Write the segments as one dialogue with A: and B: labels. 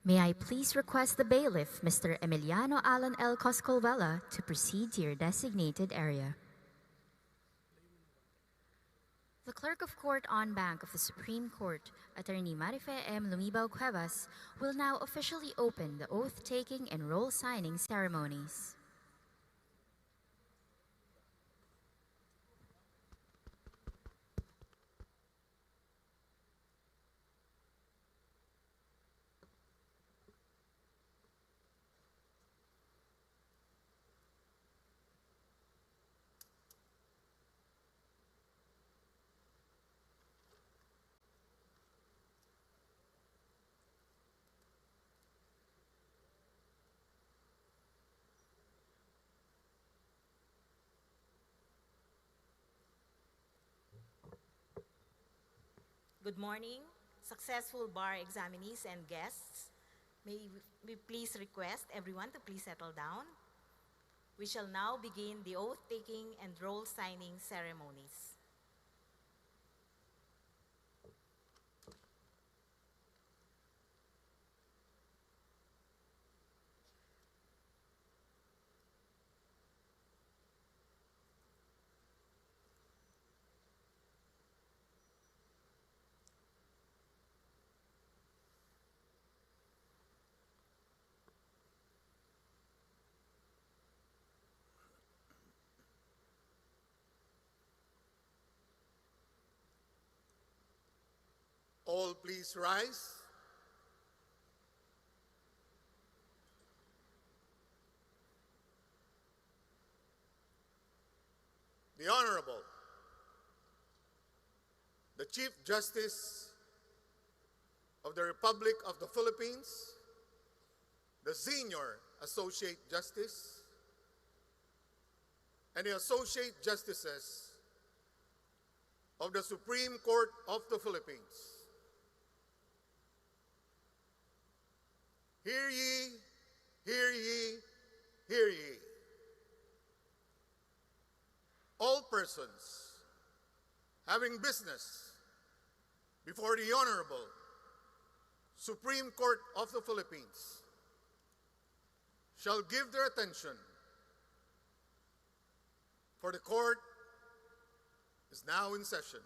A: May I please request the bailiff, Mr. Emiliano Alan L. Coscolvela, to proceed to your designated area. The Clerk of Court en banc of the Supreme Court, Attorney Marife M. Lumibao Cuevas, will now officially open the oath-taking and roll-signing ceremonies.
B: Good morning, successful bar examinees and guests. May we please request everyone to please settle down. We shall now begin the oath-taking and roll-signing ceremonies.
C: All please rise. The Honorable, the Chief Justice of the Republic of the Philippines, the Senior Associate Justice, and the Associate Justices of the Supreme Court of the Philippines. Hear ye, hear ye, hear ye. All persons having business before the Honorable Supreme Court of the Philippines shall give their attention, for the court is now in session.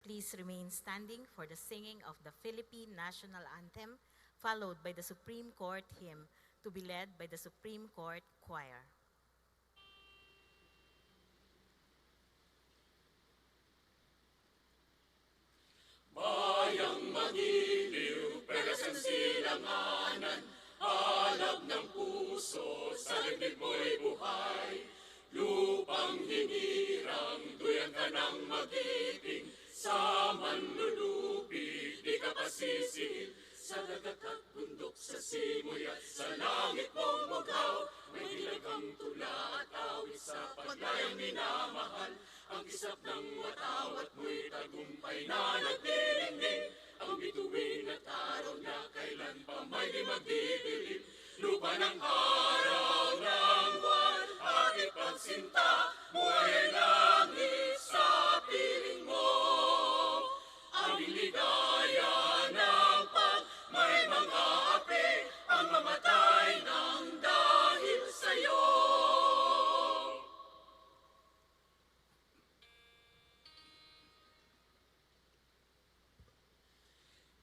B: Please remain standing for the singing of the Philippine National Anthem, followed by the Supreme Court hymn to be led by the Supreme Court Choir.
D: Bayang magiliw, perasan silanganan, alab ng puso, sa dibdib mo'y buhay. Lupang hinirang, duyan ka ng magiting, sa manlulupig, di ka pasisihil. Sa dagat at bundok, sa simoy at sa langit mong mugaw, may dilagang tula at awit sa paglayang minamahal. Ang kisap ng watawat mo'y tagumpay na nagdiningning, ang bituin at araw na kailan pa may di magdidilim. Lupa ng araw ng buwan, aking pagsinta, buhay langit sa piling mo. Aming ligaya ng pag may mga api, ang mamatay ng dahil sa'yo.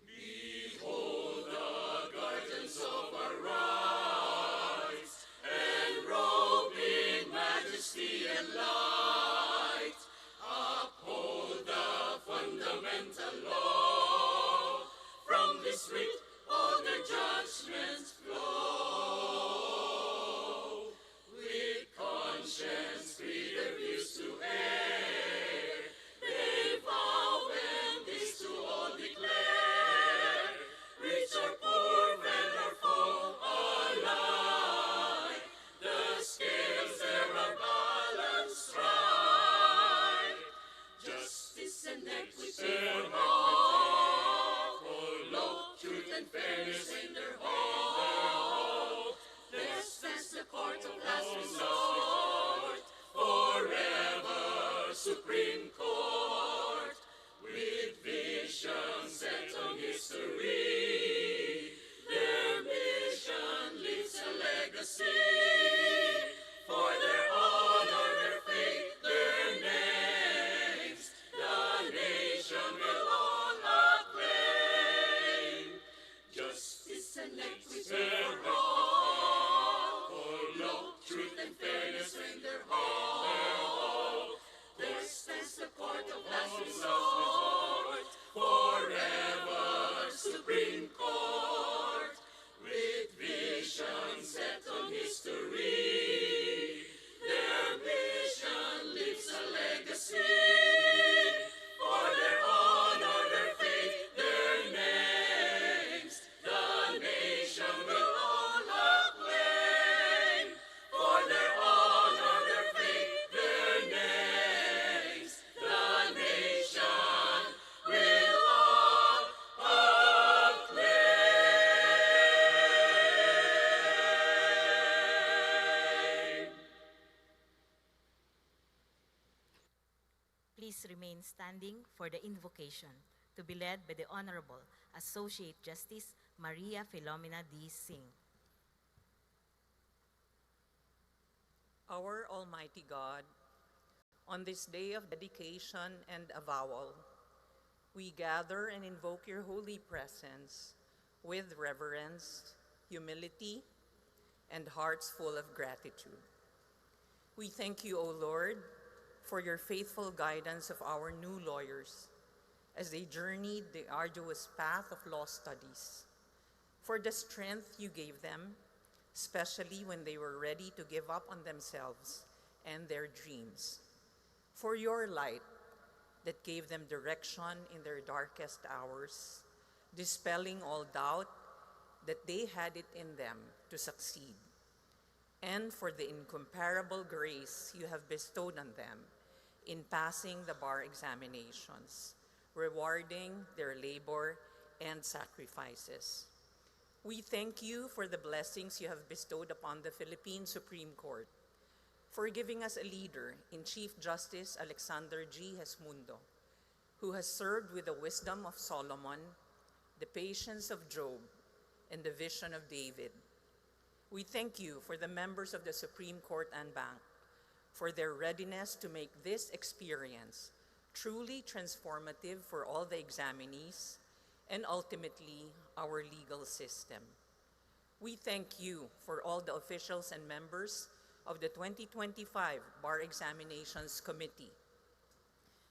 D: Behold the guardians of our rights, enrobed in majesty and light, uphold the fundamental law. From this writ all their judgments flow. With conscience free their Supreme Court, with vision set on history. Their mission leaves a legacy. For their honor, their faith, their names, the nation will all acclaim. Justice and equity for all, for love, truth, and fairness reign their hall. There stands the court of last resort, forever Supreme Court, with vision set on history. Their mission leaves a legacy. For their honor, their faith, their names, the nation will all acclaim. For their honor, their faith, their names, the nation will all acclaim.
B: Please remain standing for the invocation to be led by the Honorable Associate Justice Maria Filomena D. Singh.
E: Our Almighty God, on this day of dedication and avowal, we gather and invoke your holy presence with reverence, humility, and hearts full of gratitude. We thank you, O Lord, for your faithful guidance of our new lawyers as they journeyed the arduous path of law studies, for the strength you gave them, especially when they were ready to give up on themselves and their dreams, for your light that gave them direction in their darkest hours, dispelling all doubt that they had it in them to succeed, and for the incomparable grace you have bestowed on them in passing the bar examinations, rewarding their labor and sacrifices. We thank you for the blessings you have bestowed upon the Philippine Supreme Court, for giving us a leader in Chief Justice Alexander G. Hesmundo, who has served with the wisdom of Solomon, the patience of Job, and the vision of David. We thank you for the members of the Supreme Court and Bank, for their readiness to make this experience truly transformative for all the examinees and ultimately our legal system. We thank you for all the officials and members of the 2025 Bar Examinations Committee,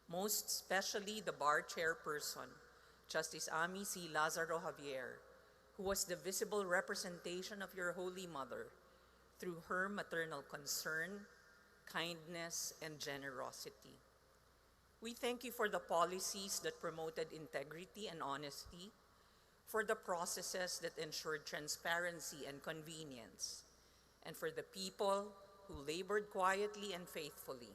E: most especially the Bar Chairperson, Justice Ami C. Lazaro Javier, who was the visible representation of your Holy Mother through her maternal concern, kindness, and generosity. We thank you for the policies that promoted integrity and honesty, for the processes that ensured transparency and convenience, and for the people who labored quietly and faithfully,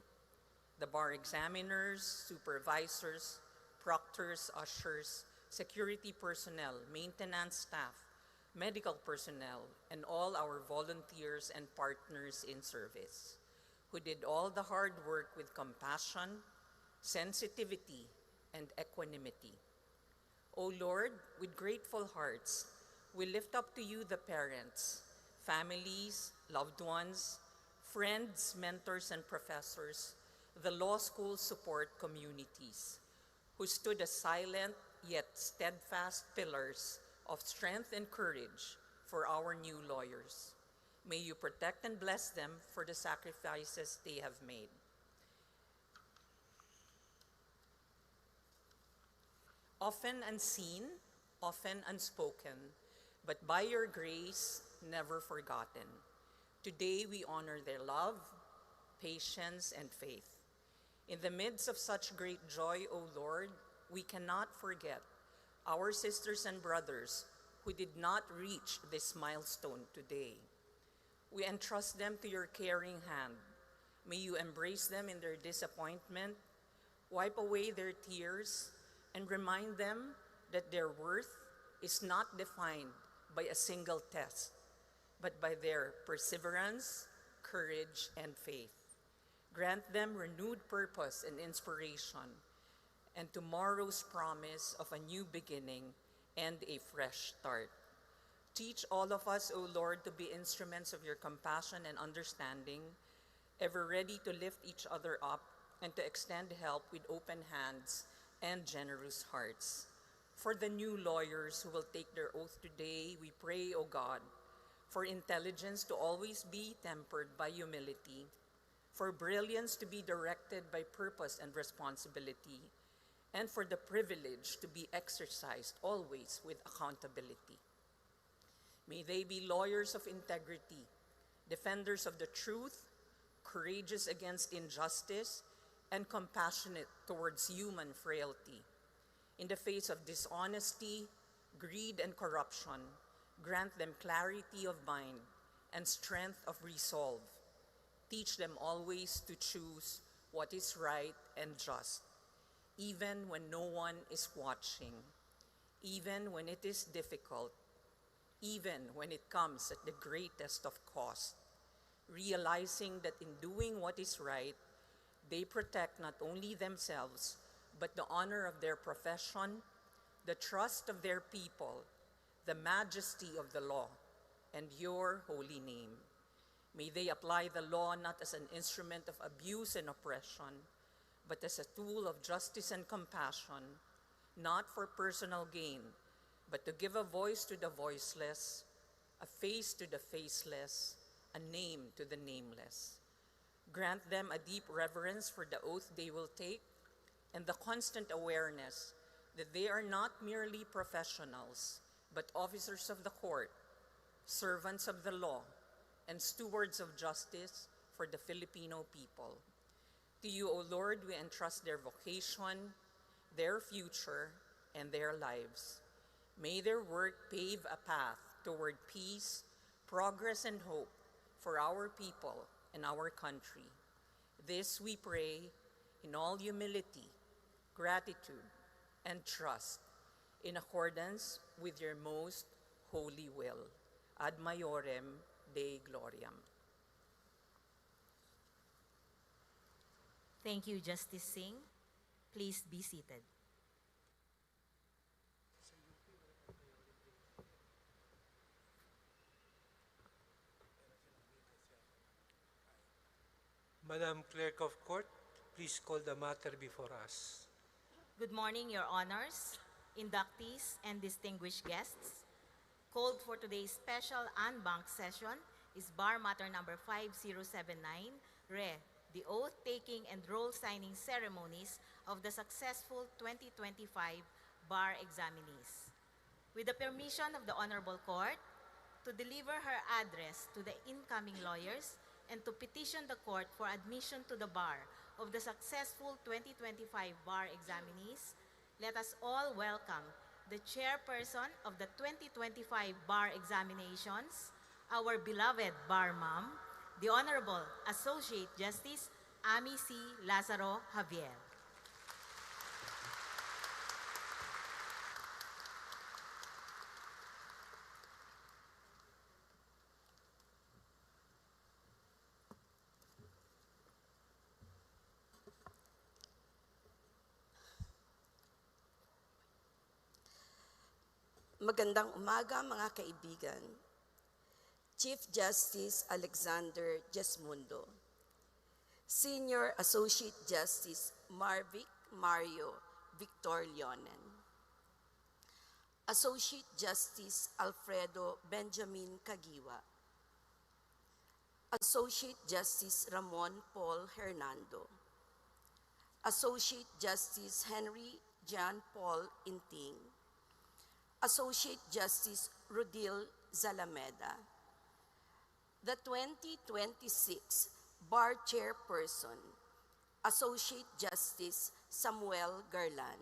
E: the bar examiners, supervisors, proctors, ushers, security personnel, maintenance staff, medical personnel, and all our volunteers and partners in service, who did all the hard work with compassion, sensitivity, and equanimity. O Lord, with grateful hearts, we lift up to you the parents, families, loved ones, friends, mentors, and professors, the law school support communities, who stood as silent yet steadfast pillars of strength and courage for our new lawyers. May you protect and bless them for the sacrifices they have made. Often unseen, often unspoken, but by your grace, never forgotten. Today we honor their love, patience, and faith. In the midst of such great joy, O Lord, we cannot forget our sisters and brothers who did not reach this milestone today. We entrust them to your caring hand. May you embrace them in their disappointment, wipe away their tears, and remind them that their worth is not defined by a single test, but by their perseverance, courage, and faith. Grant them renewed purpose and inspiration, and tomorrow's promise of a new beginning and a fresh start. Teach all of us, O Lord, to be instruments of your compassion and understanding, ever ready to lift each other up and to extend help with open hands and generous hearts. For the new lawyers who will take their oath today, we pray, O God, for intelligence to always be tempered by humility, for brilliance to be directed by purpose and responsibility, and for the privilege to be exercised always with accountability. May they be lawyers of integrity, defenders of the truth, courageous against injustice, and compassionate towards human frailty. In the face of dishonesty, greed, and corruption, grant them clarity of mind and strength of resolve. Teach them always to choose what is right and just, even when no one is watching, even when it is difficult, even when it comes at the greatest of cost, realizing that in doing what is right, they protect not only themselves, but the honor of their profession, the trust of their people, the majesty of the law, and your holy name. May they apply the law not as an instrument of abuse and oppression, but as a tool of justice and compassion, not for personal gain, but to give a voice to the voiceless, a face to the faceless, a name to the nameless. Grant them a deep reverence for the oath they will take and the constant awareness that they are not merely professionals, but officers of the court, servants of the law, and stewards of justice for the Filipino people. To you, O Lord, we entrust their vocation, their future, and their lives. May their work pave a path toward peace, progress, and hope for our people and our country. This we pray in all humility, gratitude, and trust, in accordance with your most holy will. Ad Maiorem Dei Gloriam.
B: Thank you, Justice Singh. Please be seated.
F: Madam Clerk of Court, please call the matter before us.
B: Good morning, Your Honors, inductees, and distinguished guests. Called for today's special en banc session is Bar Matter number 5079, Re, the oath-taking and roll-signing ceremonies of the successful 2025 bar examinees. With the permission of the Honorable Court, to deliver her address to the incoming lawyers and to petition the court for admission to the bar of the successful 2025 bar examinees, let us all welcome the chairperson of the 2025 bar examinations, our beloved bar mom, the Honorable Associate Justice Amy C. Lazaro Javier.
G: Magandang umaga mga kaibigan. Chief Justice Alexander Jesmundo, Senior Associate Justice Marvic Mario Victor Leonen, Associate Justice Alfredo Benjamin Cagiwa, Associate Justice Ramon Paul Hernando, Associate Justice Henry John Paul Inting, Associate Justice Rodil Zalameda, the 2026 Bar Chairperson, Associate Justice Samuel Garlan,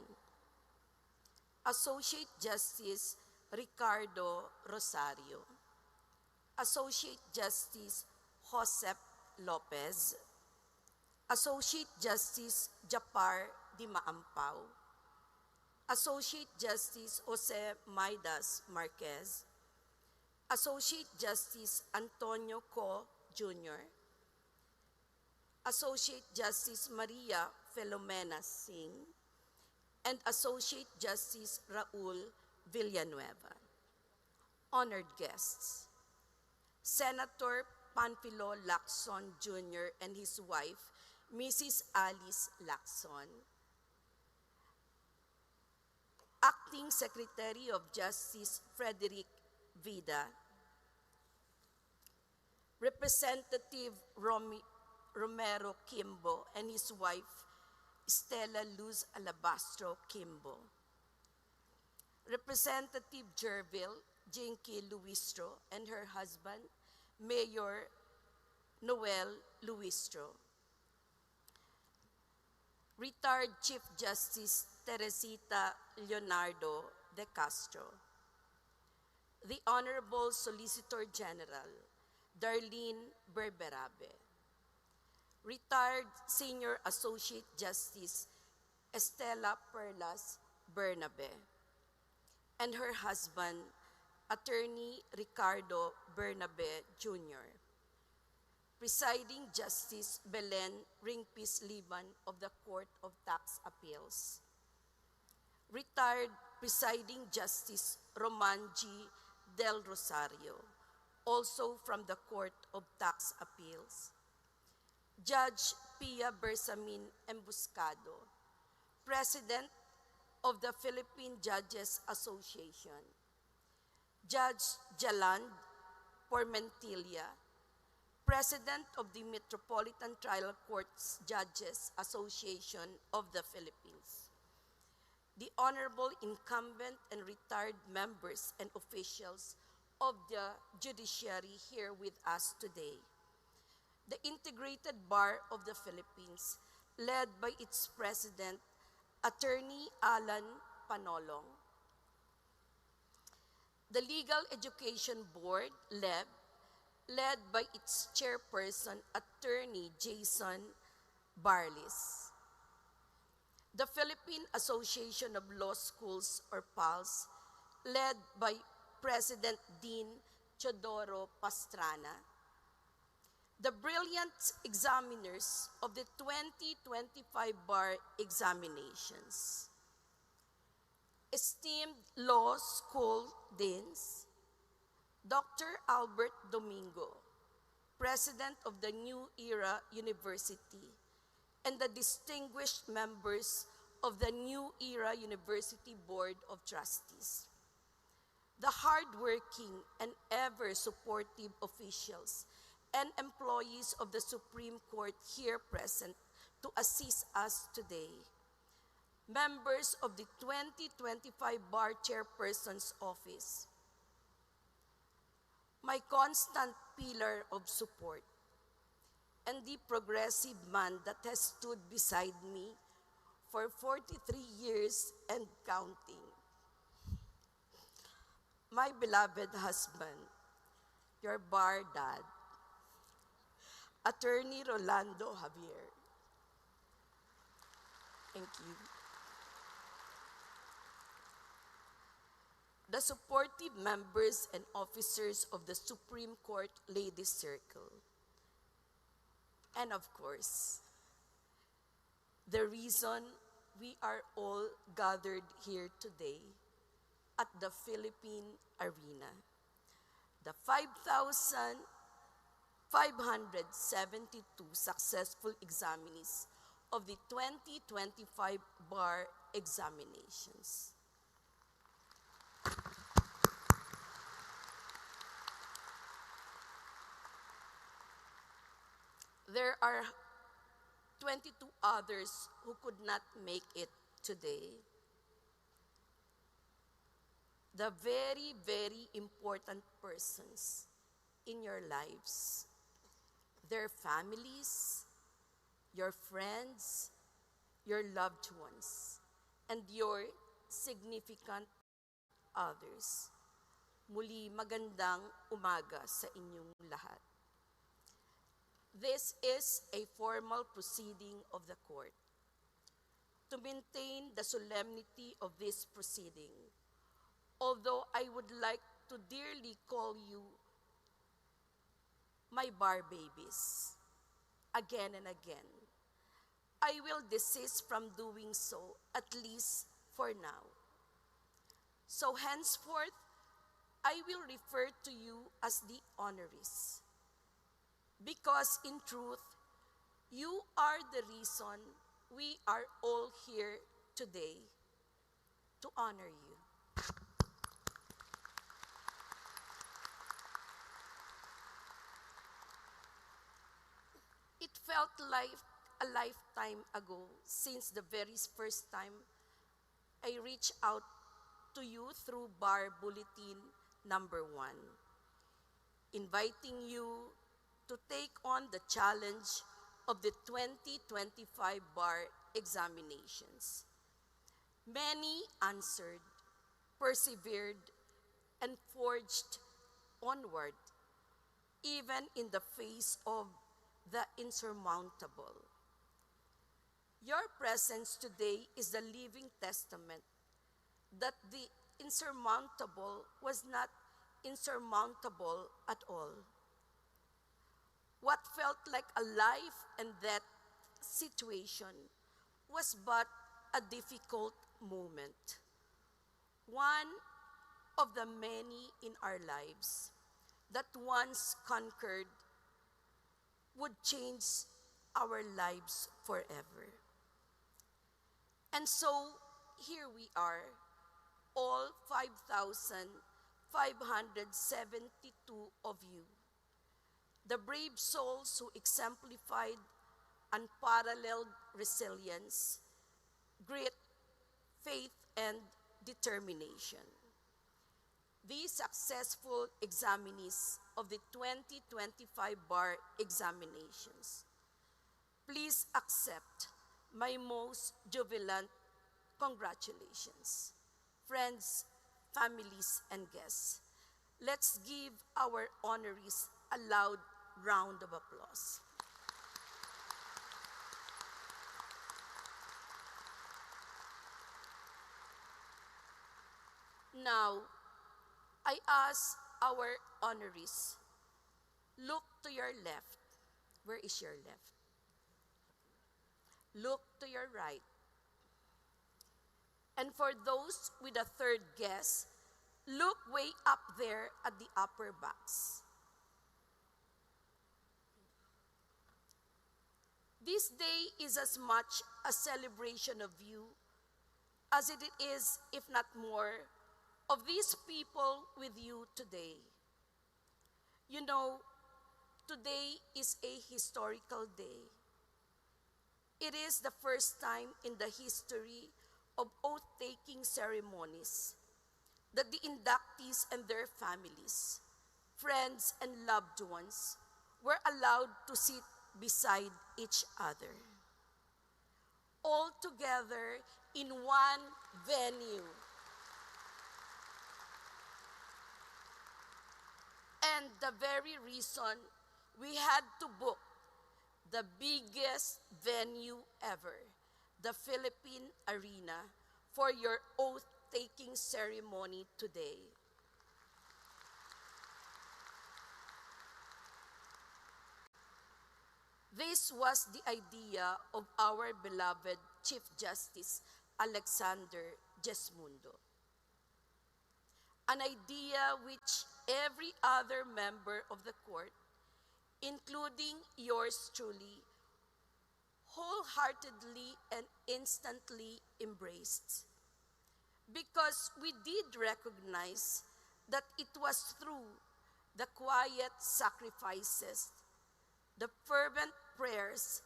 G: Associate Justice Ricardo Rosario, Associate Justice Josep Lopez, Associate Justice Japar Di Maampao, Associate Justice Jose Maidas Marquez, Associate Justice Antonio Co. Jr., Associate Justice Maria Filomena Singh, and Associate Justice Raul Villanueva. Honored guests, Senator Panfilo Lacson Jr. and his wife, Mrs. Alice Lacson, Acting Secretary of Justice Frederick Vida, Representative Romero Kimbo and his wife, Stella Luz Alabastro Kimbo, Representative Jerville Jinky Luistro and her husband, Mayor Noel Luistro, Retired Chief Justice Teresita Leonardo de Castro, the Honorable Solicitor General Darlene Berberabe, Retired Senior Associate Justice Estela Perlas Bernabe, and her husband, Attorney Ricardo Bernabe Jr., Presiding Justice Belen Ringpis Liban of the Court of Tax Appeals, Retired Presiding Justice Roman G. Del Rosario, also from the Court of Tax Appeals, Judge Pia Bersamin Embuscado, President of the Philippine Judges Association, Judge Jaland Pormentilla, President of the Metropolitan Trial Courts Judges Association of the Philippines, the honorable incumbent and retired members and officials of the judiciary here with us today, the Integrated Bar of the Philippines, led by its president, Attorney Alan Panolong, the Legal Education Board, LEB, led by its chairperson, Attorney Jason Barlis, the Philippine Association of Law Schools, or PALS, led by President Dean Chodoro Pastrana, the brilliant examiners of the 2025 bar examinations, esteemed law school deans, Dr. Albert Domingo, President of the New Era University, and the distinguished members of the New Era University Board of Trustees, the hardworking and ever-supportive officials and employees of the Supreme Court here present to assist us today, members of the 2025 Bar Chairperson's Office, my constant pillar of support, and the progressive man that has stood beside me for 43 years and counting, my beloved husband, your bar dad, Attorney Rolando Javier. Thank you. The supportive members and officers of the Supreme Court Ladies Circle, and of course, the reason we are all gathered here today at the Philippine Arena, the 5,572 successful examinees of the 2025 bar examinations. There are 22 others who could not make it today. The very, very important persons in your lives, their families, your friends, your loved ones, and your significant others. Muli, magandang umaga sa inyong lahat. This is a formal proceeding of the court. To maintain the solemnity of this proceeding, although I would like to dearly call you my bar babies, again and again. I will desist from doing so, at least for now. So henceforth, I will refer to you as the honorees, because in truth, you are the reason we are all here today, to honor you. It felt like a lifetime ago since the very first time I reached out to you through Bar Bulletin number 1, inviting you to take on the challenge of the 2025 bar examinations. Many answered, persevered, and forged onward, even in the face of the insurmountable. Your presence today is the living testament that the insurmountable was not insurmountable at all. What felt like a life and death situation was but a difficult moment, one of the many in our lives that once conquered would change our lives forever. And so here we are, all 5,572 of you, the brave souls who exemplified unparalleled resilience, grit, faith, and determination. These successful examinees of the 2025 bar examinations, please accept my most jubilant congratulations. Friends, families, and guests, let's give our honorees a loud round of applause. Now, I ask our honorees, look to your left. Where is your left? Look to your right. And for those with a third guess, look way up there at the upper box. This day is as much a celebration of you as it is, if not more, of these people with you today. You know, today is a historical day. It is the first time in the history of oath-taking ceremonies that the inductees and their families, friends, and loved ones were allowed to sit beside each other, all together in one venue. And the very reason we had to book the biggest venue ever, the Philippine Arena, for your oath-taking ceremony today. This was the idea of our beloved Chief Justice Alexander Jesmundo, an idea which every other member of the court, including yours truly, wholeheartedly and instantly embraced. Because we did recognize that it was through the quiet sacrifices, the fervent prayers,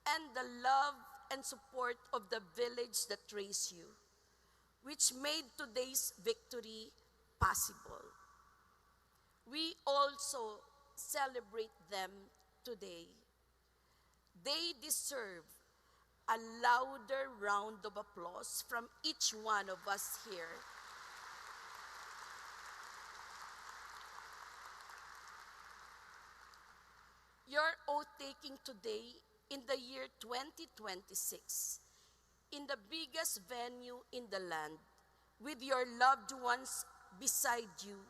G: and the love and support of the village that raised you, which made today's victory possible. We also celebrate them today. They deserve a louder round of applause from each one of us here. Your oath-taking today in the year 2026, in the biggest venue in the land, with your loved ones beside you,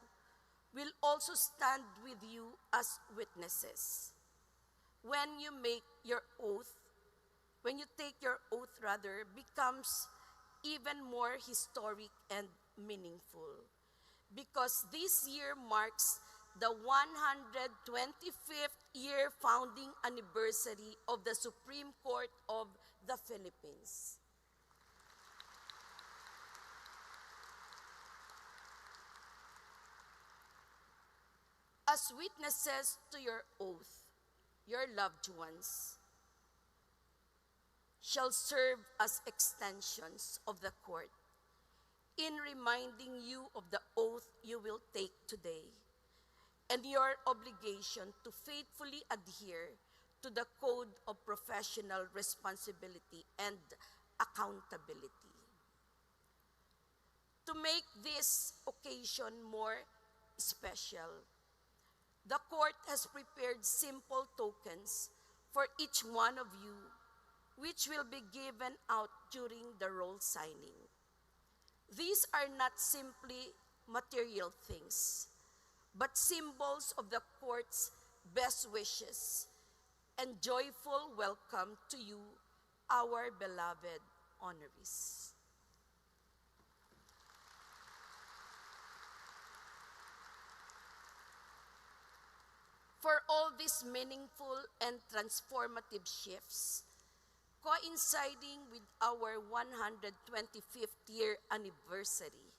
G: will also stand with you as witnesses. when you make your oath, when you take your oath rather, becomes even more historic and meaningful. Because this year marks the 125th year founding anniversary of the Supreme Court of the Philippines. As witnesses to your oath, your loved ones shall serve as extensions of the court in reminding you of the oath you will take today and your obligation to faithfully adhere to the code of professional responsibility and accountability. To make this occasion more special, the court has prepared simple tokens for each one of you, which will be given out during the roll signing. These are not simply material things, but symbols of the court's best wishes and joyful welcome to you, our beloved honorees. For all these meaningful and transformative shifts, coinciding with our 125th year anniversary,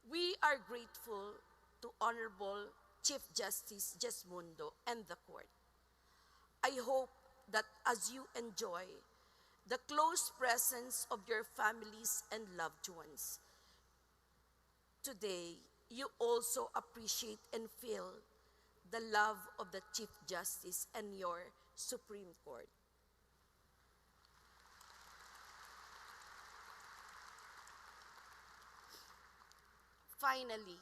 G: we are grateful to Honorable Chief Justice Jesmundo and the Court. I hope that as you enjoy the close presence of your families and loved ones, today you also appreciate and feel the love of the Chief Justice and your Supreme Court. Finally,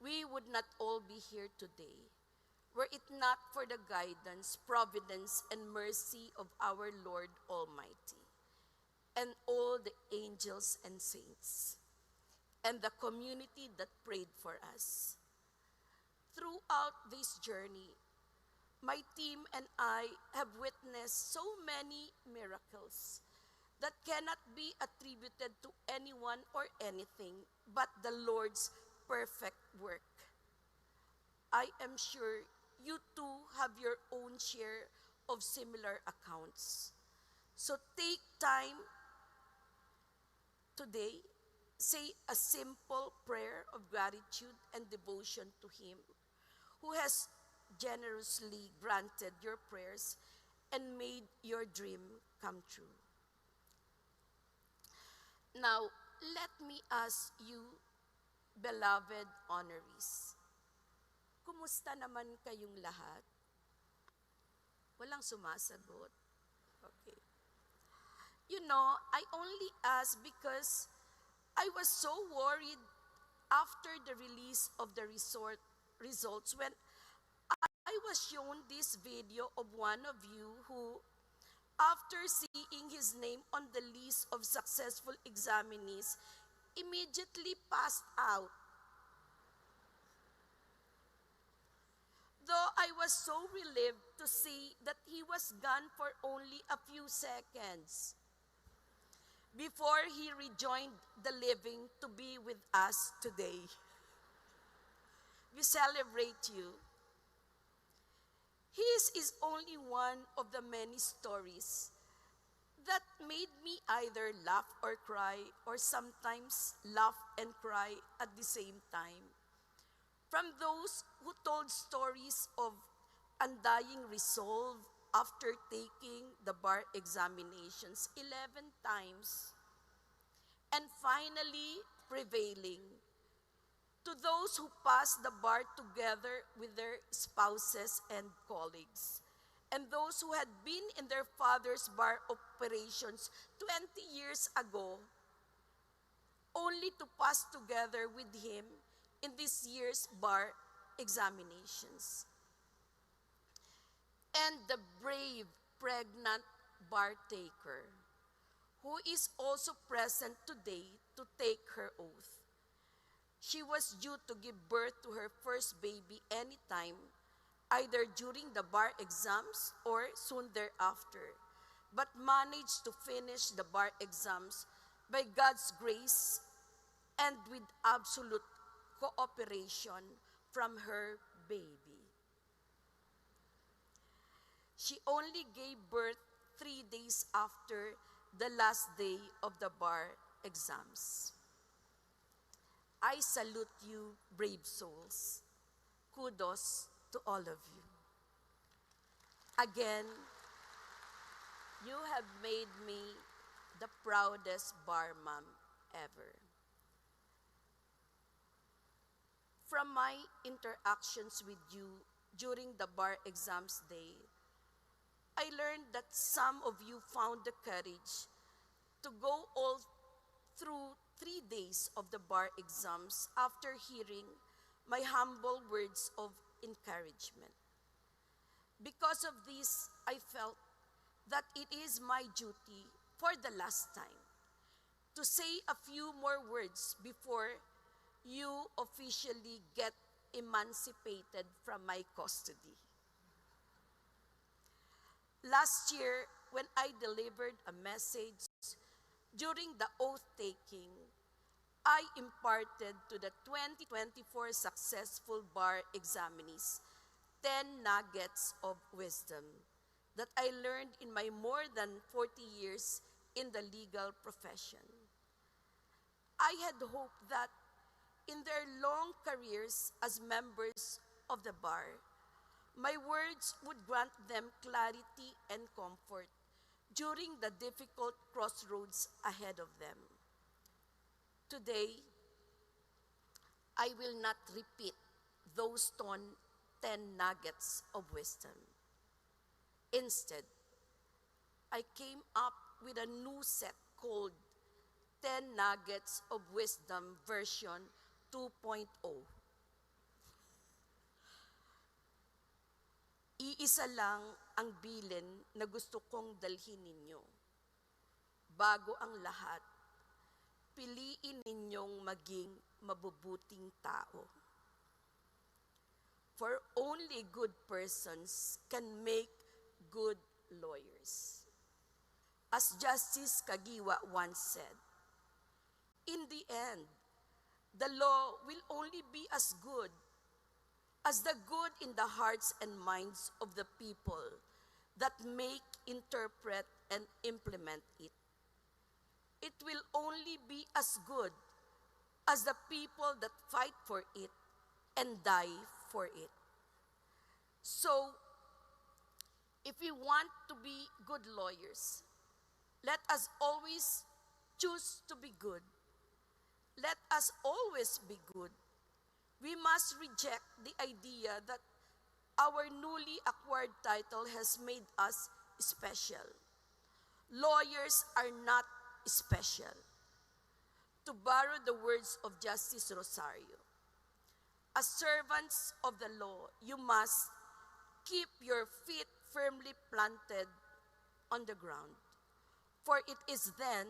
G: we would not all be here today were it not for the guidance, providence, and mercy of our Lord Almighty, and all the angels and saints, and the community that prayed for us. Throughout this journey, my team and I have witnessed so many miracles that cannot be attributed to anyone or anything but the Lord's perfect work. I am sure you too have your own share of similar accounts. So take time today, say a simple prayer of gratitude and devotion to Him who has generously granted your prayers and made your dream come true. Now, let me ask you, beloved honorees, kumusta naman kayong lahat? Walang sumasagot. Okay. You know, I only asked because I was so worried after the release of the results when I was shown this video of one of you who, after seeing his name on the list of successful examinees, immediately passed out. Though I was so relieved to see that he was gone for only a few seconds before he rejoined the living to be with us today. We celebrate you. His is only one of the many stories that made me either laugh or cry, or sometimes laugh and cry at the same time. From those who told stories of undying resolve after taking the bar examinations 11 times and finally prevailing, to those who passed the bar together with their spouses and colleagues, and those who had been in their father's bar operations 20 years ago, only to pass together with him in this year's bar examinations. And the brave, pregnant bar taker, who is also present today to take her oath. She was due to give birth to her first baby anytime either during the bar exams or soon thereafter, but managed to finish the bar exams by God's grace and with absolute cooperation from her baby. She only gave birth 3 days after the last day of the bar exams. I salute you, brave souls. Kudos to all of you. Again, you have made me the proudest bar mom ever. From my interactions with you during the bar exams day, I learned that some of you found the courage to go all through 3 days of the bar exams after hearing my humble words of encouragement. Because of this, I felt that it is my duty for the last time to say a few more words before you officially get emancipated from my custody. Last year, when I delivered a message during the oath-taking, I imparted to the 2024 successful bar examinees 10 nuggets of wisdom that I learned in my more than 40 years in the legal profession. I had hoped that in their long careers as members of the bar, my words would grant them clarity and comfort during the difficult crossroads ahead of them. Today, I will not repeat those 10 nuggets of wisdom. Instead, I came up with a new set called 10 Nuggets of Wisdom version 2.0. Iisa lang ang bilin na gusto kong dalhin ninyo. Bago ang lahat, piliin ninyong maging mabubuting tao. For only good persons can make good lawyers. As Justice Kagiwa once said, in the end, the law will only be as good as the good in the hearts and minds of the people that make, interpret, and implement it. It will only be as good as the people that fight for it and die for it. So, if we want to be good lawyers, let us always choose to be good. Let us always be good. We must reject the idea that our newly acquired title has made us special. Lawyers are not special. To borrow the words of Justice Rosario, as servants of the law, you must keep your feet firmly planted on the ground, for it is then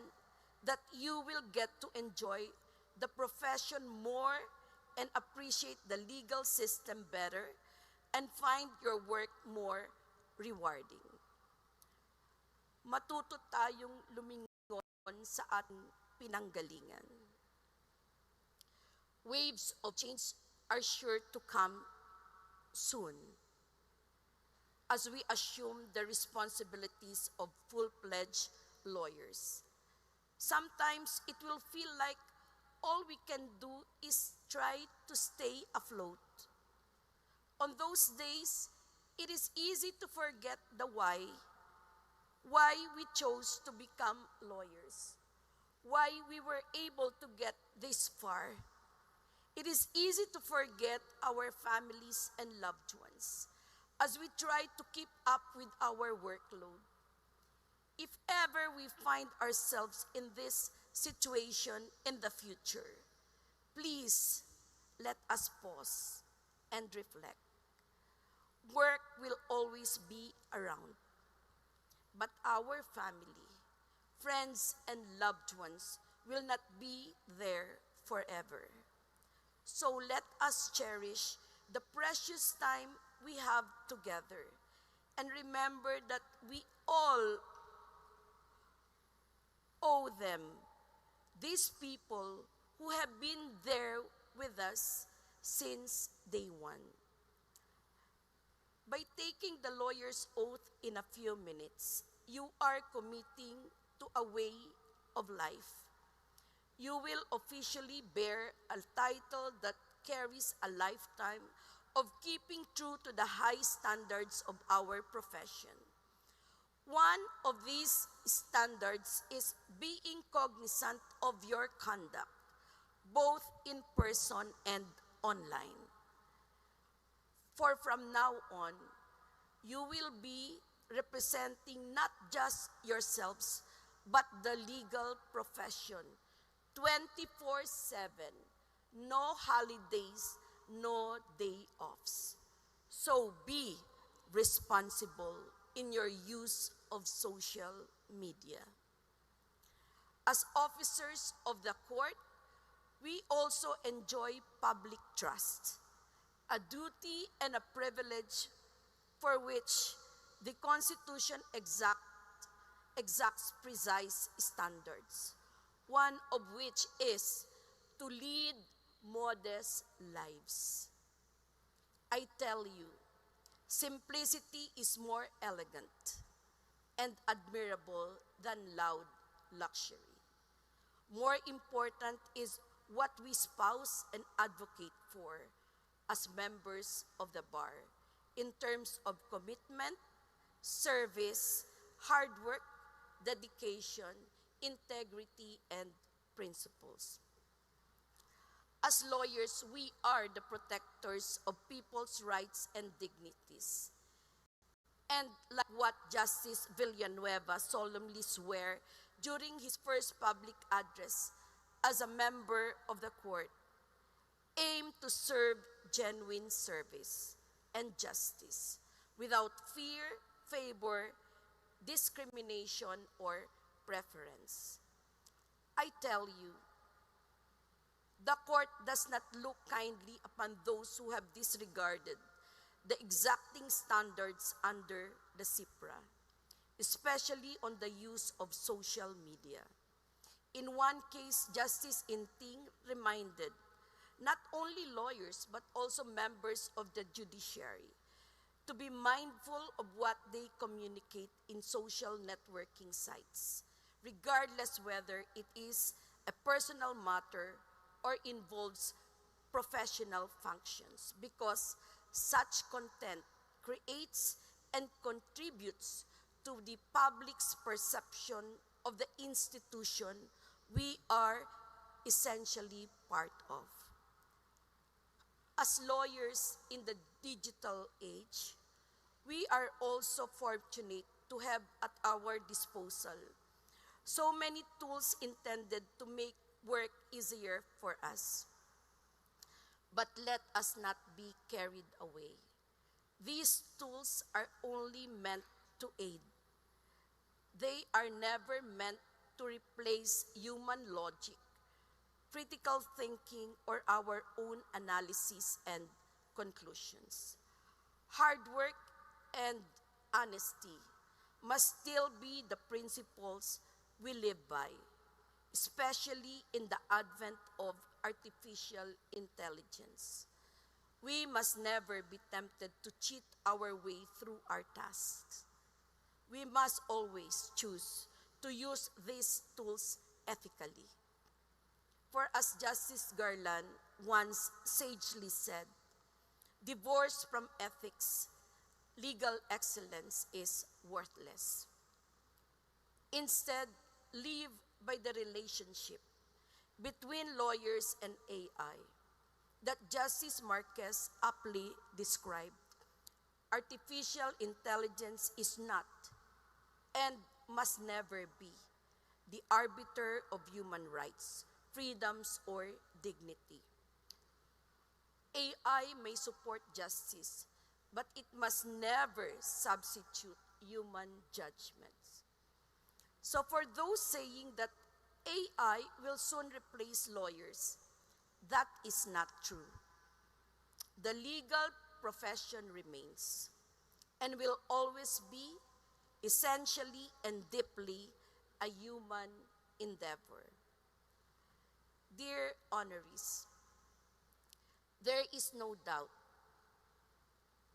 G: that you will get to enjoy the profession more and appreciate the legal system better and find your work more rewarding. Matuto tayong lumingon sa ating pinanggalingan. Waves of change are sure to come soon as we assume the responsibilities of full-fledged lawyers. Sometimes it will feel like all we can do is try to stay afloat. On those days, it is easy to forget the why we chose to become lawyers, why we were able to get this far. It is easy to forget our families and loved ones as we try to keep up with our workload. If ever we find ourselves in this situation in the future, please let us pause and reflect. Work will always be around, but our family, friends, and loved ones will not be there forever. So let us cherish the precious time we have together. And remember that we all owe them, these people who have been there with us since day one. By taking the lawyer's oath in a few minutes, you are committing to a way of life. You will officially bear a title that carries a lifetime of keeping true to the high standards of our profession. One of these standards is being cognizant of your conduct, both in person and online. For from now on, you will be representing not just yourselves, but the legal profession, 24/7, no holidays, no day offs. So be responsible in your use of social media. As officers of the court, we also enjoy public trust, a duty and a privilege for which the Constitution exacts precise standards, one of which is to lead modest lives. I tell you, simplicity is more elegant and admirable than loud luxury. More important is what we espouse and advocate for as members of the bar in terms of commitment, service, hard work, dedication, integrity, and principles. As lawyers, we are the protectors of people's rights and dignities. And like what Justice Villanueva solemnly swore during his first public address as a member of the court, aim to serve genuine service and justice without fear, favor, discrimination, or preference. I tell you, the court does not look kindly upon those who have disregarded the exacting standards under the CIPRA, especially on the use of social media. In one case, Justice Inting reminded not only lawyers but also members of the judiciary to be mindful of what they communicate in social networking sites, regardless whether it is a personal matter or involves professional functions, because such content creates and contributes to the public's perception of the institution we are essentially part of. As lawyers in the digital age, we are also fortunate to have at our disposal so many tools intended to make work easier for us. But let us not be carried away. These tools are only meant to aid. They are never meant to replace human logic, critical thinking, or our own analysis and conclusions. Hard work and honesty must still be the principles we live by, especially in the advent of artificial intelligence. We must never be tempted to cheat our way through our tasks. We must always choose to use these tools ethically. For as Justice Garland once sagely said, divorced from ethics, legal excellence is worthless. Instead, live by the relationship between lawyers and AI that Justice Marquez aptly described. Artificial intelligence is not and must never be the arbiter of human rights, freedoms, or dignity. AI may support justice, but it must never substitute human judgments. So for those saying that AI will soon replace lawyers, that is not true. The legal profession remains and will always be essentially and deeply a human endeavor. Dear honorees, there is no doubt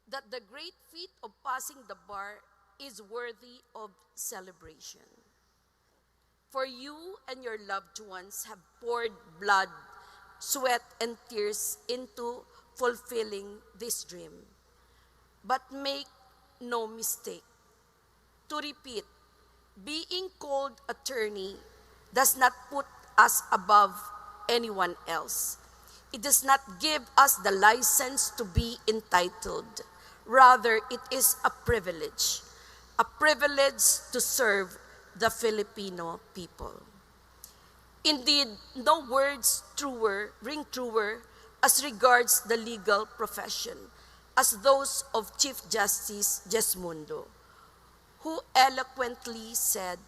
G: that the great feat of passing the bar is worthy of celebration. For you and your loved ones have poured blood, sweat, and tears into fulfilling this dream. But make no mistake, to repeat, being called attorney does not put us above anyone else. It does not give us the license to be entitled. Rather, it is a privilege to serve the Filipino people. Indeed, no words ring truer as regards the legal profession as those of Chief Justice Jesmundo, who eloquently said,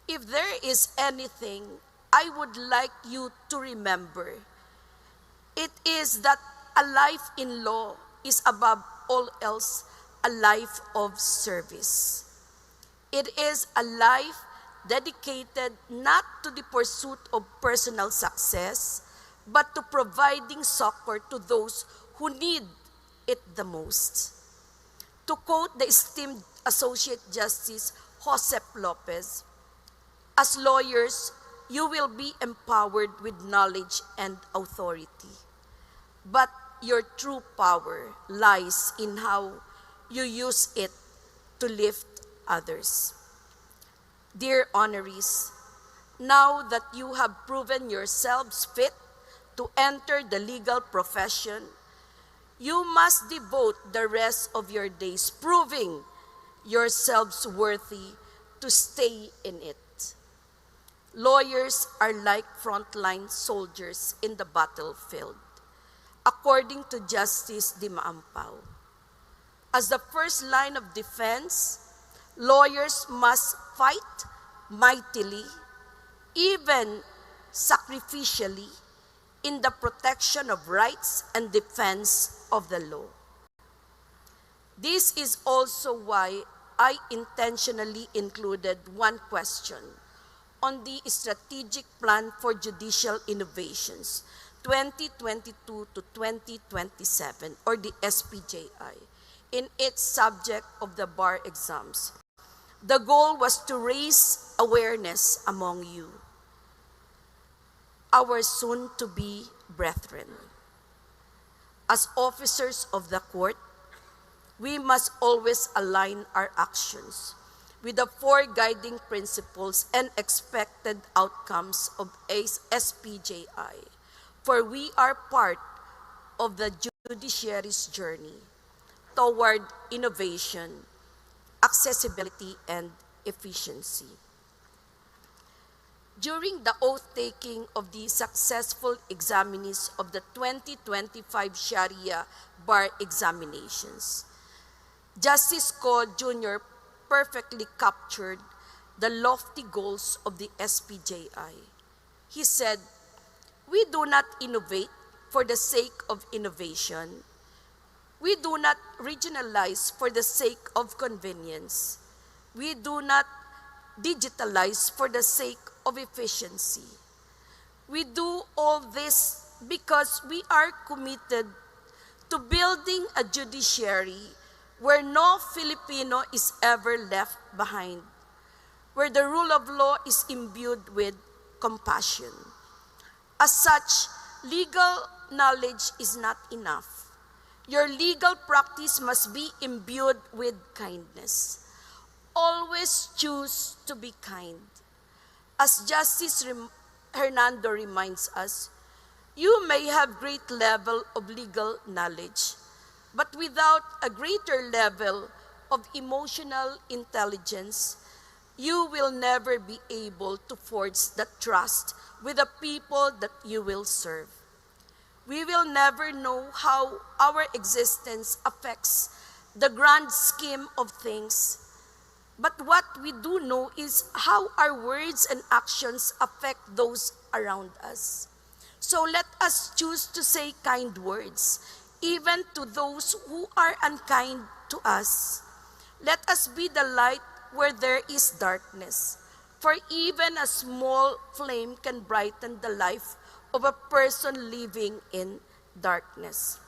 G: "If there is anything I would like you to remember, it is that a life in law is above all else a life of service. It is a life dedicated not to the pursuit of personal success, but to providing succor to those who need it the most." To quote the esteemed Associate Justice Josep Lopez, "As lawyers, you will be empowered with knowledge and authority. But your true power lies in how you use it to lift others." Dear honorees, now that you have proven yourselves fit to enter the legal profession, you must devote the rest of your days proving yourselves worthy to stay in it. Lawyers are like frontline soldiers in the battlefield, according to Justice Di Maampao. As the first line of defense, lawyers must fight mightily, even sacrificially, in the protection of rights and defense of the law. This is also why I intentionally included one question on the Strategic Plan for Judicial Innovations 2022 to 2027, or the SPJI, in its subject of the bar exams. The goal was to raise awareness among you, our soon-to-be brethren. As officers of the court, we must always align our actions with the four guiding principles and expected outcomes of SPJI, for we are part of the judiciary's journey toward innovation, accessibility, and efficiency. During the oath-taking of the successful examinees of the 2025 Sharia bar examinations, Justice Ko Jr. perfectly captured the lofty goals of the SPJI. He said, "We do not innovate for the sake of innovation. We do not regionalize for the sake of convenience. We do not digitalize for the sake of efficiency. We do all this because we are committed to building a judiciary where no Filipino is ever left behind, where the rule of law is imbued with compassion. As such, legal knowledge is not enough. Your legal practice must be imbued with kindness. Always choose to be kind. As Justice Hernando reminds us, you may have great level of legal knowledge, but without a greater level of emotional intelligence, you will never be able to forge the trust with the people that you will serve. We will never know how our existence affects the grand scheme of things, but what we do know is how our words and actions affect those around us. So let us choose to say kind words, even to those who are unkind to us. Let us be the light where there is darkness, for even a small flame can brighten the life of a person living in darkness.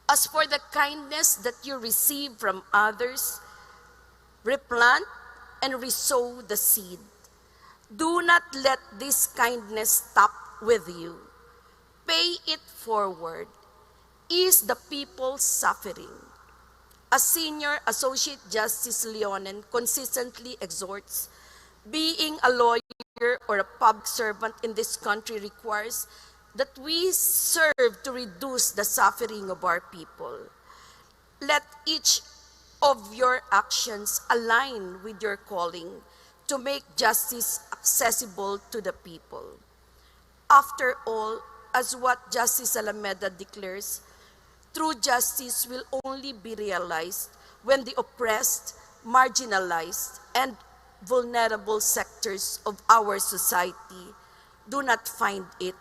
G: As for the kindness that you receive from others, replant and resow the seed. Do not let this kindness stop with you. Pay it forward. Ease the people's suffering. As Senior Associate Justice Leonen consistently exhorts, being a lawyer or a public servant in this country requires that we serve to reduce the suffering of our people. Let each of your actions align with your calling to make justice accessible to the people. After all, as what Justice Alameda declares, true justice will only be realized when the oppressed, marginalized, and vulnerable sectors of our society do not find it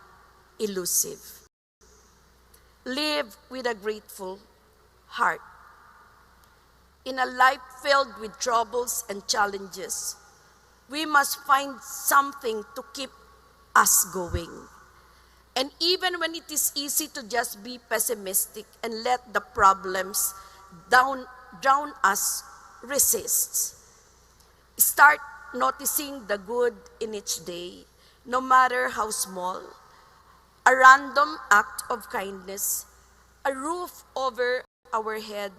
G: elusive. Live with a grateful heart. In a life filled with troubles and challenges, we must find something to keep us going. And even when it is easy to just be pessimistic and let the problems drown us, resist. Start noticing the good in each day, no matter how small. A random act of kindness, a roof over our head,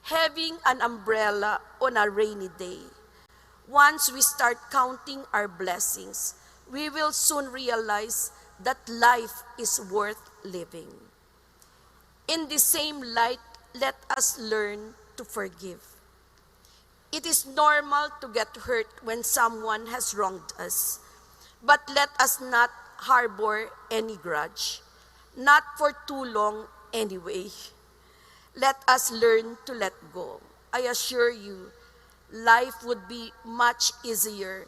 G: having an umbrella on a rainy day. Once we start counting our blessings, we will soon realize that life is worth living. In the same light, let us learn to forgive. It is normal to get hurt when someone has wronged us, but let us not harbor any grudge, not for too long anyway. Let us learn to let go. I assure you, life would be much easier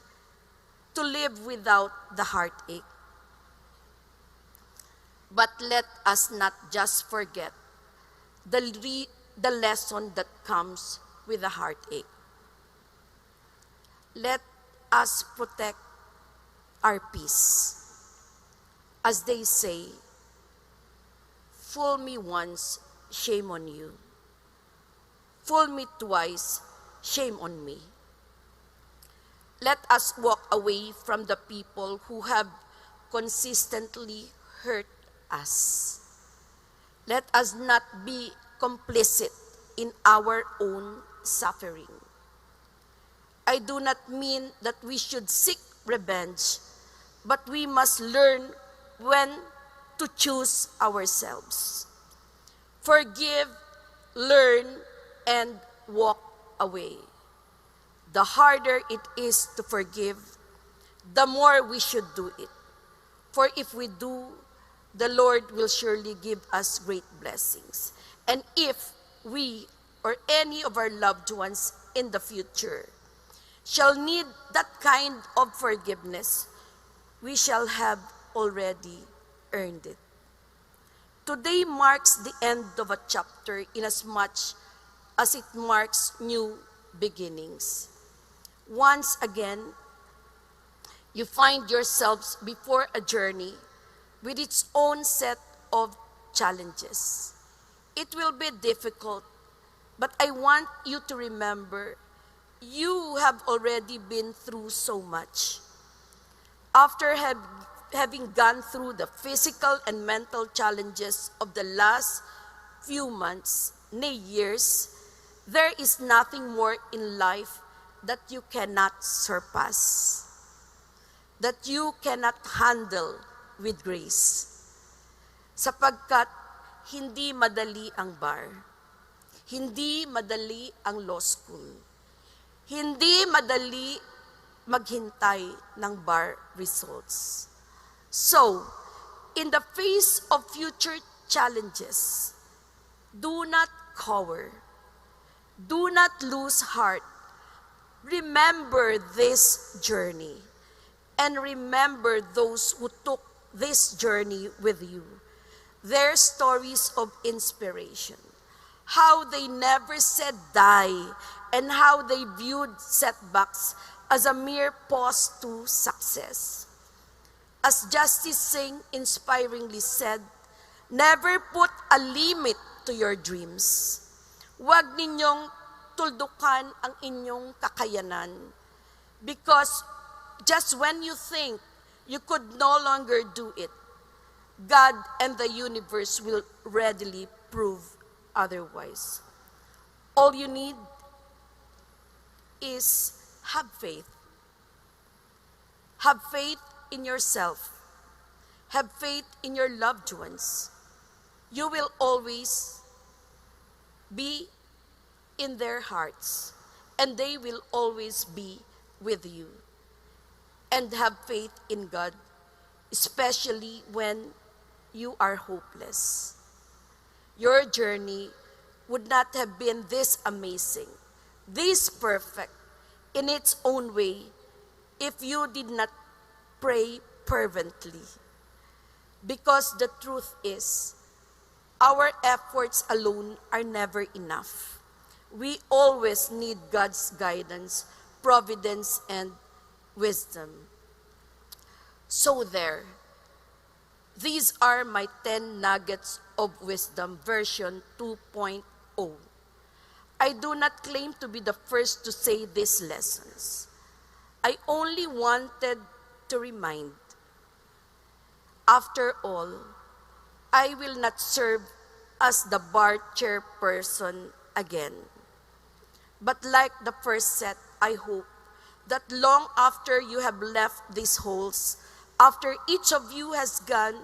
G: to live without the heartache. But let us not just forget the lesson that comes with the heartache. Let us protect our peace. As they say, fool me once, shame on you. Fool me twice, shame on me. Let us walk away from the people who have consistently hurt us. Let us not be complicit in our own suffering. I do not mean that we should seek revenge, but we must learn when to choose ourselves. Forgive, learn, and walk away. The harder it is to forgive, the more we should do it. For if we do, the Lord will surely give us great blessings. And if we or any of our loved ones in the future shall need that kind of forgiveness, we shall have already earned it. Today marks the end of a chapter inasmuch as it marks new beginnings. Once again, you find yourselves before a journey with its own set of challenges. It will be difficult, but I want you to remember you have already been through so much. After having gone through the physical and mental challenges of the last few months, nay years, there is nothing more in life that you cannot surpass, that you cannot handle with grace. Sapagkat hindi madali ang bar, hindi madali ang law school, hindi madali maghintay ng bar results. So, in the face of future challenges, do not cower. Do not lose heart. Remember this journey and remember those who took this journey with you. their stories of inspiration, how they never said die, and how they viewed setbacks as a mere pause to success. As Justice Singh inspiringly said, never put a limit to your dreams. Huwag ninyong tuldukan ang inyong kakayanan. Because just when you think you could no longer do it, God and the universe will readily prove otherwise. All you need is have faith. Have faith in yourself. Have faith in your loved ones. You will always be in their hearts, and they will always be with you. And have faith in God, especially when you are hopeless. Your journey would not have been this amazing, this perfect in its own way if you did not pray fervently. Because the truth is, our efforts alone are never enough. We always need God's guidance, providence, and wisdom. So there, these are my 10 nuggets of wisdom version 2.0. I do not claim to be the first to say these lessons. I only wanted to remind. After all, I will not serve as the bar chairperson again. But like the first set, I hope that long after you have left these halls, after each of you has gone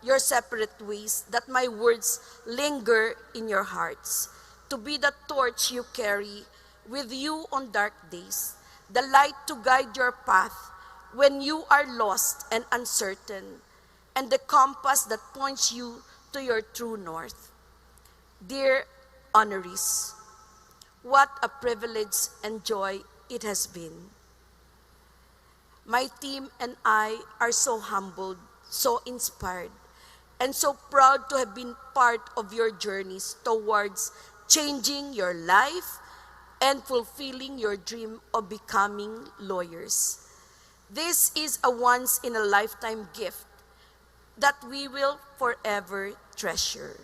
G: your separate ways, that my words linger in your hearts, to be the torch you carry with you on dark days, the light to guide your path when you are lost and uncertain, and the compass that points you to your true north. Dear honorees, what a privilege and joy it has been. My team and I are so humbled, so inspired, and so proud to have been part of your journeys towards changing your life and fulfilling your dream of becoming lawyers. This is a once-in-a-lifetime gift that we will forever treasure.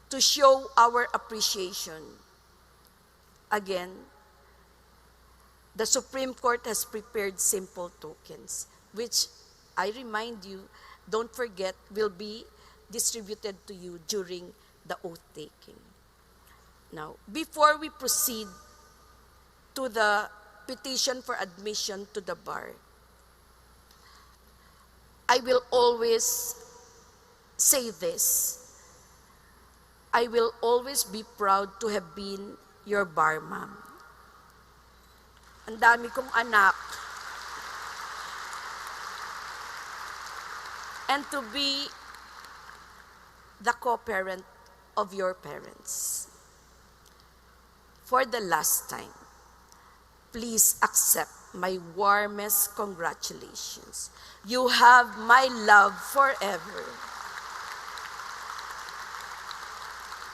G: To show our appreciation, again, the Supreme Court has prepared simple tokens, which I remind you, don't forget, will be distributed to you during the oath-taking. Now, before we proceed to the petition for admission to the bar, I will always say this. I will always be proud to have been your bar mom. Ang dami kong anak. And to be the co-parent of your parents. For the last time, please accept my warmest congratulations. You have my love forever.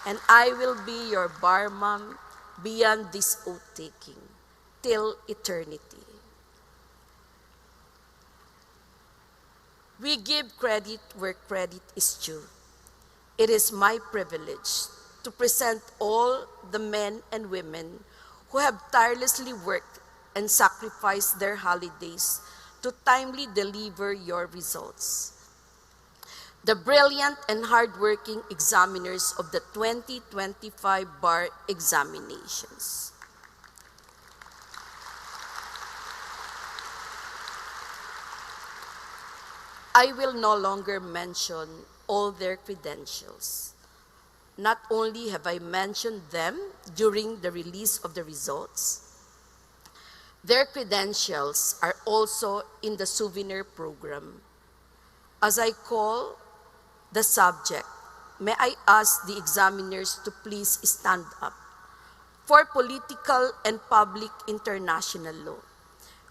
G: And I will be your bar mom beyond this oath-taking, till eternity. We give credit where credit is due. It is my privilege to present all the men and women who have tirelessly worked and sacrificed their holidays to timely deliver your results. The brilliant and hardworking examiners of the 2025 bar examinations. I will no longer mention all their credentials. Not only have I mentioned them during the release of the results, their credentials are also in the souvenir program. As I call the subject, may I ask the examiners to please stand up. For political and public international law,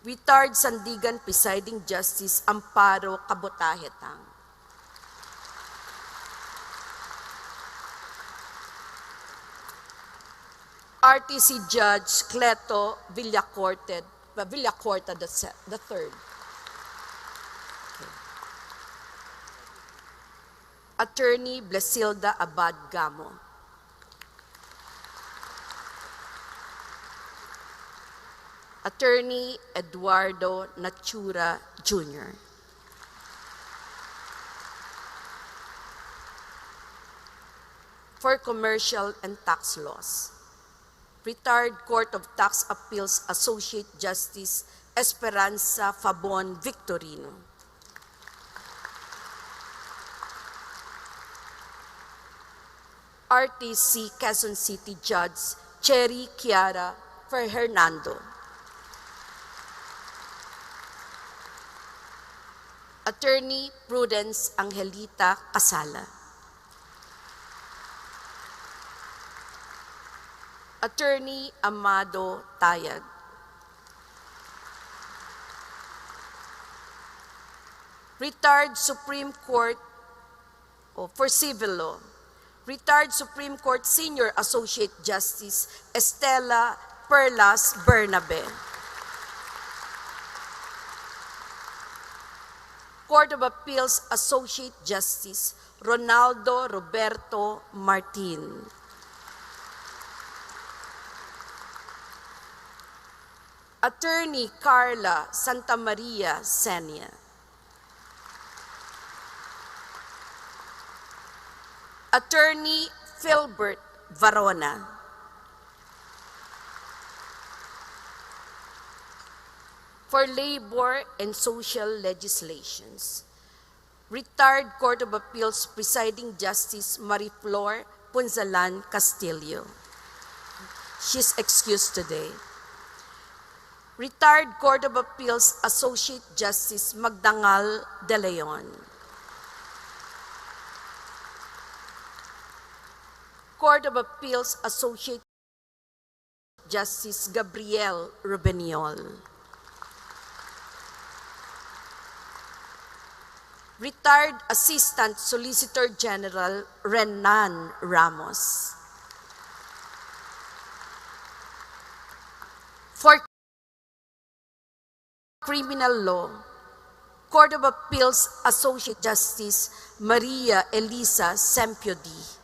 G: retired Sandigan Presiding Justice Amparo Cabotahetang. RTC Judge Cleto Villacorta III. Attorney Blesilda Abad Gamo. Attorney Eduardo Natura Jr. For Commercial and Tax Laws, Retired Court of Tax Appeals Associate Justice Esperanza Fabon Victorino. RTC Quezon City Judge Cherry Chiara Hernando. Attorney Prudence Angelita Casala. Attorney Amado Tayag. Retired Supreme Court for Civil Law, Retired Supreme Court Senior Associate Justice Estela Perlas Bernabe. Court of Appeals Associate Justice Ronaldo Roberto Martin. Attorney Carla Santamaria Senia. Attorney Philbert Varona. For Labor and Social Legislations, Retired Court of Appeals Presiding Justice Mariflor Punzalan Castillo. She's excused today. Retired Court of Appeals Associate Justice Magdangal De Leon. Court of Appeals Associate Justice Gabriel Rubeniol. Retired Assistant Solicitor General Renan Ramos. For Criminal Law, Court of Appeals Associate Justice Maria Elisa Sempiodi.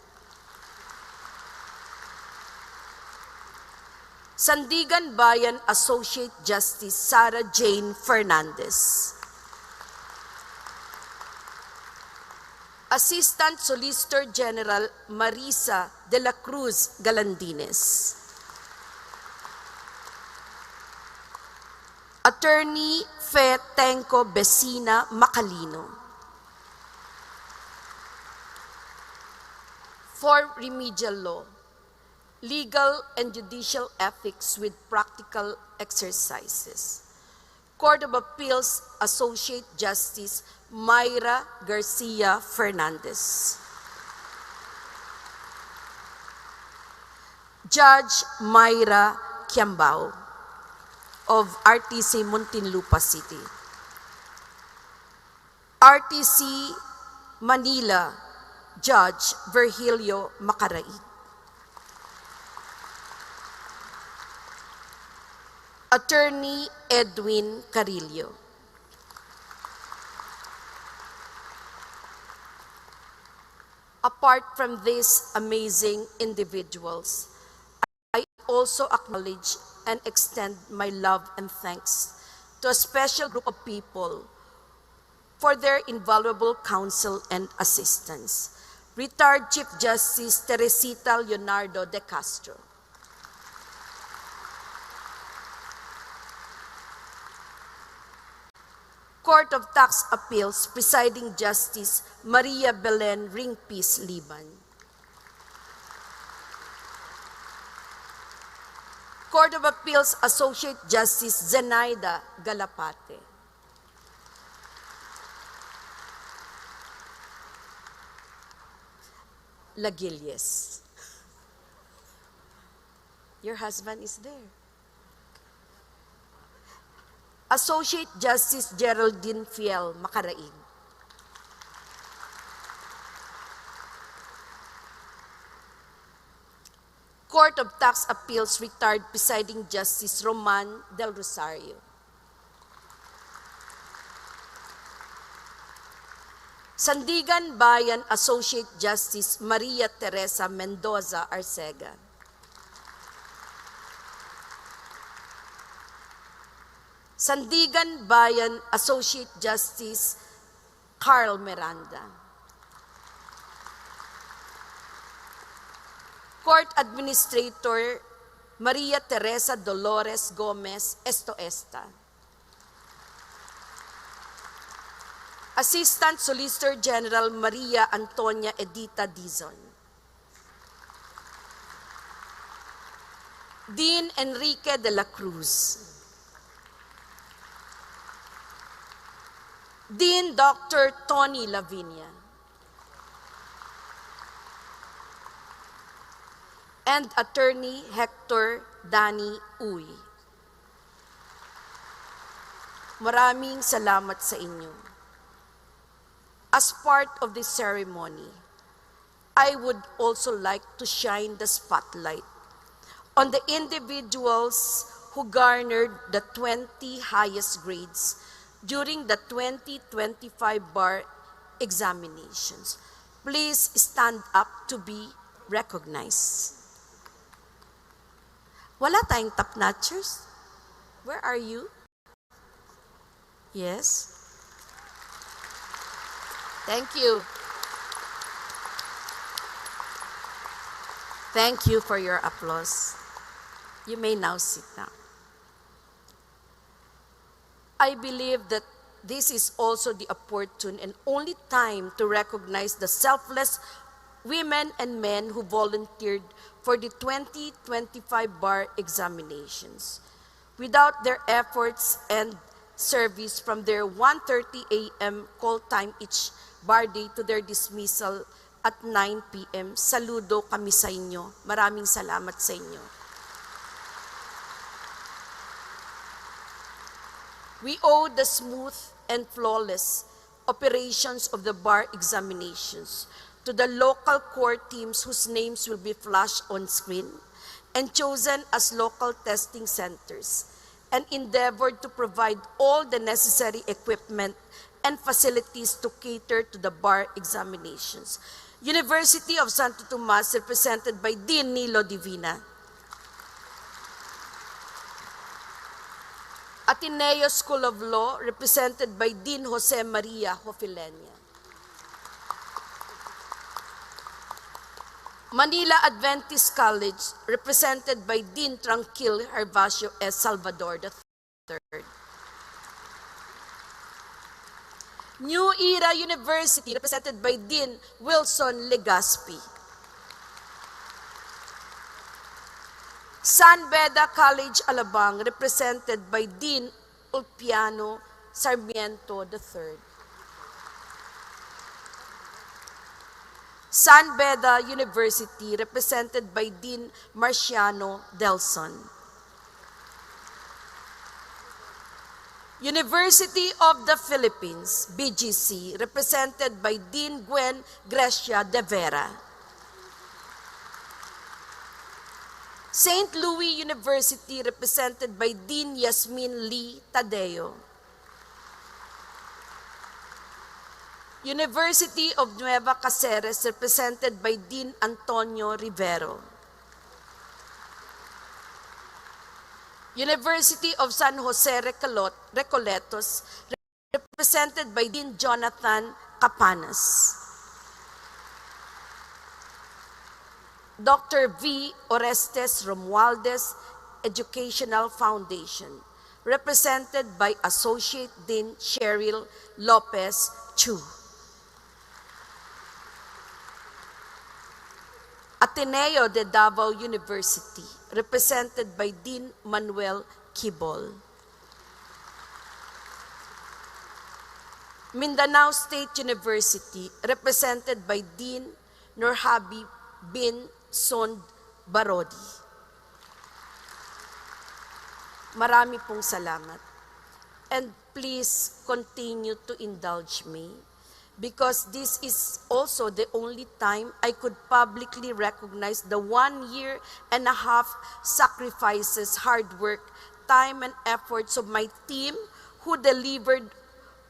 G: Sandigan Bayan Associate Justice Sarah Jane Fernandez. Assistant Solicitor General Marisa de la Cruz Galandines. Attorney Fe Tenco Besina Macalino. For Remedial Law, Legal and Judicial Ethics with Practical Exercises, Court of Appeals Associate Justice Mayra Garcia Fernandez. Judge Mayra Kiambao of RTC Muntinlupa City. RTC Manila, Judge Virgilio Macaraig. Attorney Edwin Carillo. Apart from these amazing individuals, I also acknowledge and extend my love and thanks to a special group of people for their invaluable counsel and assistance. Retired Chief Justice Teresita Leonardo de Castro. Court of Tax Appeals Presiding Justice Maria Belen Ringpis Liban. Court of Appeals Associate Justice Zenaida Galapate. Lagilles. Your husband is there. Associate Justice Geraldine Fiel Macaraig. Court of Tax Appeals retired Presiding Justice Roman Del Rosario. Sandigan Bayan Associate Justice Maria Teresa Mendoza Arcega. Sandigan Bayan Associate Justice Carl Miranda. Court Administrator Maria Teresa Dolores Gomez Estoesta. Assistant Solicitor General Maria Antonia Edita Dizon. Dean Enrique de la Cruz. Dean Dr. Tony Lavinia. And Attorney Hector Danny Uy. Maraming salamat sa inyo. As part of this ceremony, I would also like to shine the spotlight on the individuals who garnered the 20 highest grades during the 2025 bar examinations. Please stand up to be recognized. Wala tayong top-notchers? Where are you? Yes? Thank you. Thank you for your applause. You may now sit down. I believe that this is also the opportune and only time to recognize the selfless women and men who volunteered for the 2025 bar examinations. Without their efforts and service from their 1:30 a.m. call time each bar day to their dismissal at 9 p.m., saludo kami sa inyo. Maraming salamat sa inyo. We owe the smooth and flawless operations of the bar examinations to the local court teams whose names will be flashed on screen and chosen as local testing centers, and endeavored to provide all the necessary equipment and facilities to cater to the bar examinations. University of Santo Tomas, represented by Dean Nilo Divina. Ateneo School of Law, represented by Dean Jose Maria Hofilenia. Manila Adventist College, represented by Dean Tranquil Herbacio S. Salvador III. New Era University, represented by Dean Wilson Legaspi. San Beda College, Alabang, represented by Dean Ulpiano Sarmiento III. San Beda University, represented by Dean Marciano Delson. University of the Philippines, BGC, represented by Dean Gwen Grecia de Vera. St. Louis University, represented by Dean Yasmin Lee Tadeo. University of Nueva Cáceres, represented by Dean Antonio Rivero. University of San Jose Recoletos, represented by Dean Jonathan Capanas. Dr. V. Orestes Romualdez Educational Foundation, represented by Associate Dean Cheryl Lopez Chu. Ateneo de Davao University, represented by Dean Manuel Kibol. Mindanao State University, represented by Dean Nurhabi bin Sond Barodi. Marami pong salamat. And please continue to indulge me because this is also the only time I could publicly recognize the 1.5 year sacrifices, hard work, time, and efforts of my team who delivered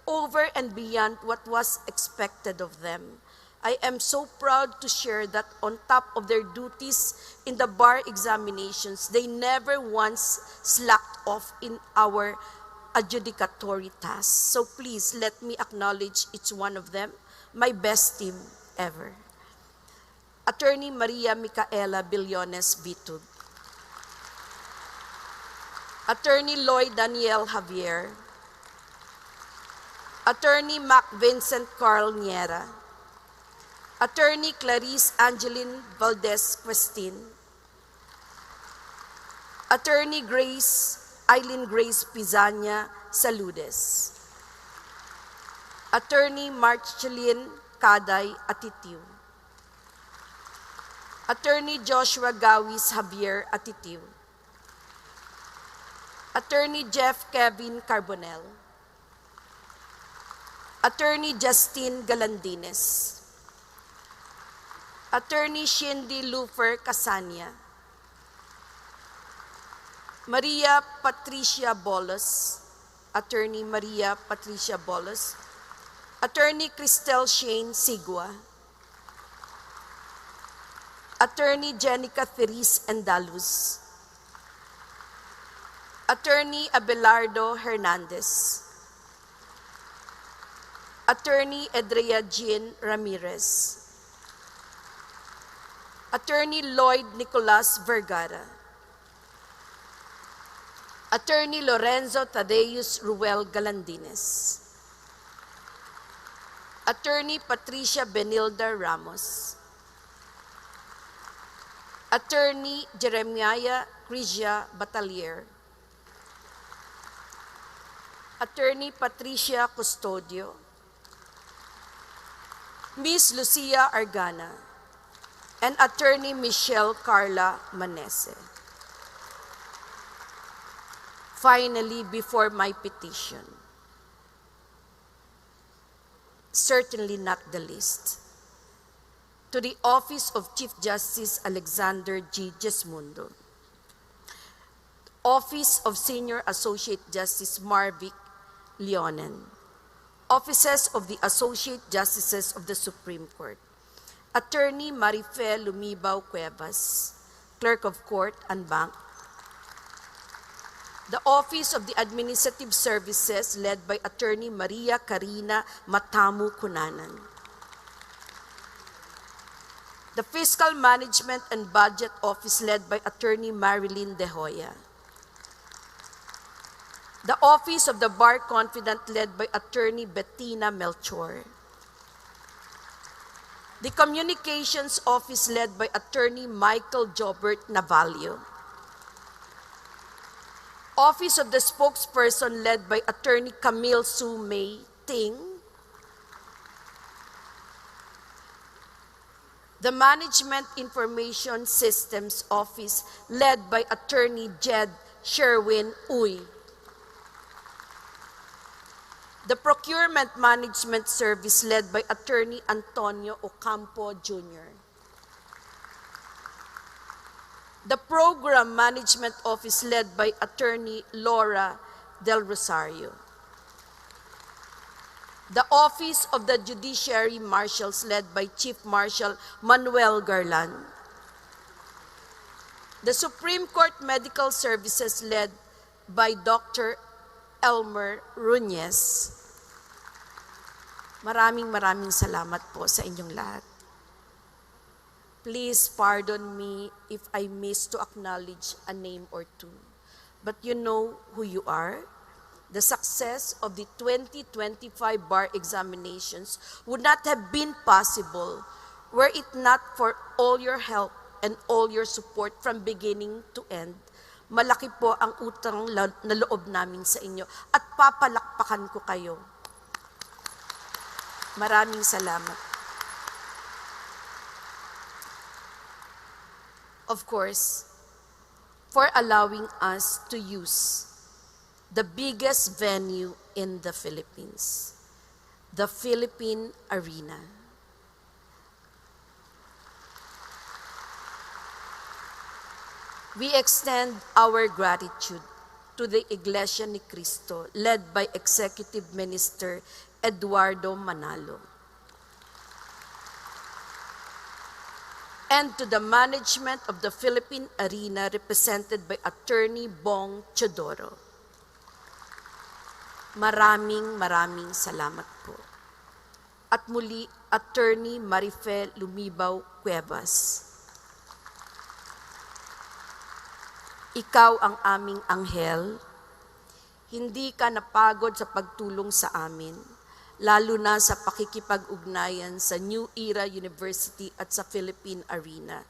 G: over and beyond what was expected of them. I am so proud to share that on top of their duties in the bar examinations, they never once slacked off in our adjudicatory tasks. So please let me acknowledge each one of them, my best team ever. Attorney Maria Micaela Billones Bitug. Attorney Lloyd Daniel Javier. Attorney Mac Vincent Carl Niera. Attorney Clarice Angeline Valdez Questin. Attorney Eileen Grace Pizania Saludes. Attorney Marceline Caday Atitiu. Attorney Joshua Gawis Javier Atitiu. Attorney Jeff Kevin Carbonell. Attorney Justine Galandines. Attorney Shindy Lufer Casania. Maria Patricia Bolos. Attorney Maria Patricia Bolos. Attorney Cristel Shane Sigua. Attorney Jenica Feris Andaluz. Attorney Abelardo Hernandez. Attorney Edrea Jean Ramirez. Attorney Lloyd Nicolas Vergara. Attorney Lorenzo Tadeus Ruel Galandines. Attorney Patricia Benilda Ramos. Attorney Jeremiah Crisia Batalier. Attorney Patricia Custodio. Miss Lucia Argana. And Attorney Michelle Carla Manese. Finally, before my petition, certainly not the least, to the Office of Chief Justice Alexander G. Jesmundo, Office of Senior Associate Justice Marvic Leonen, Offices of the Associate Justices of the Supreme Court, Attorney Marife Lumibao Cuevas, Clerk of Court and Bank, the Office of the Administrative Services led by Attorney Maria Karina Matamu Kunanan, the Fiscal Management and Budget Office led by Attorney Marilyn De Hoya, the Office of the Bar Confidant led by Attorney Bettina Melchor, the Communications Office led by Attorney Michael Jobert Navalio, Office of the Spokesperson led by Attorney Camille Su May Ting, the Management Information Systems Office led by Attorney Jed Sherwin Uy, the Procurement Management Service led by Attorney Antonio Ocampo Jr., the Program Management Office led by Attorney Laura Del Rosario, the Office of the Judiciary Marshals led by Chief Marshal Manuel Garland, the Supreme Court Medical Services led by Dr. Elmer Ruñez. Maraming salamat po sa inyong lahat. Please pardon me if I miss to acknowledge a name or two, but you know who you are. The success of the 2025 bar examinations would not have been possible were it not for all your help and all your support from beginning to end. Malaki po ang utang na loob namin sa inyo at papalakpakan ko kayo. Maraming salamat. Of course, for allowing us to use the biggest venue in the Philippines, the Philippine Arena. We extend our gratitude to the Iglesia ni Cristo, led by Executive Minister Eduardo Manalo, and to the management of the Philippine Arena represented by Attorney Bong Chodoro. Maraming salamat po. At muli, Attorney Marife Lumibaw Cuevas. Ikaw ang aming anghel. Hindi ka napagod sa pagtulong sa amin, lalo na sa pakikipag-ugnayan sa New Era University at sa Philippine Arena.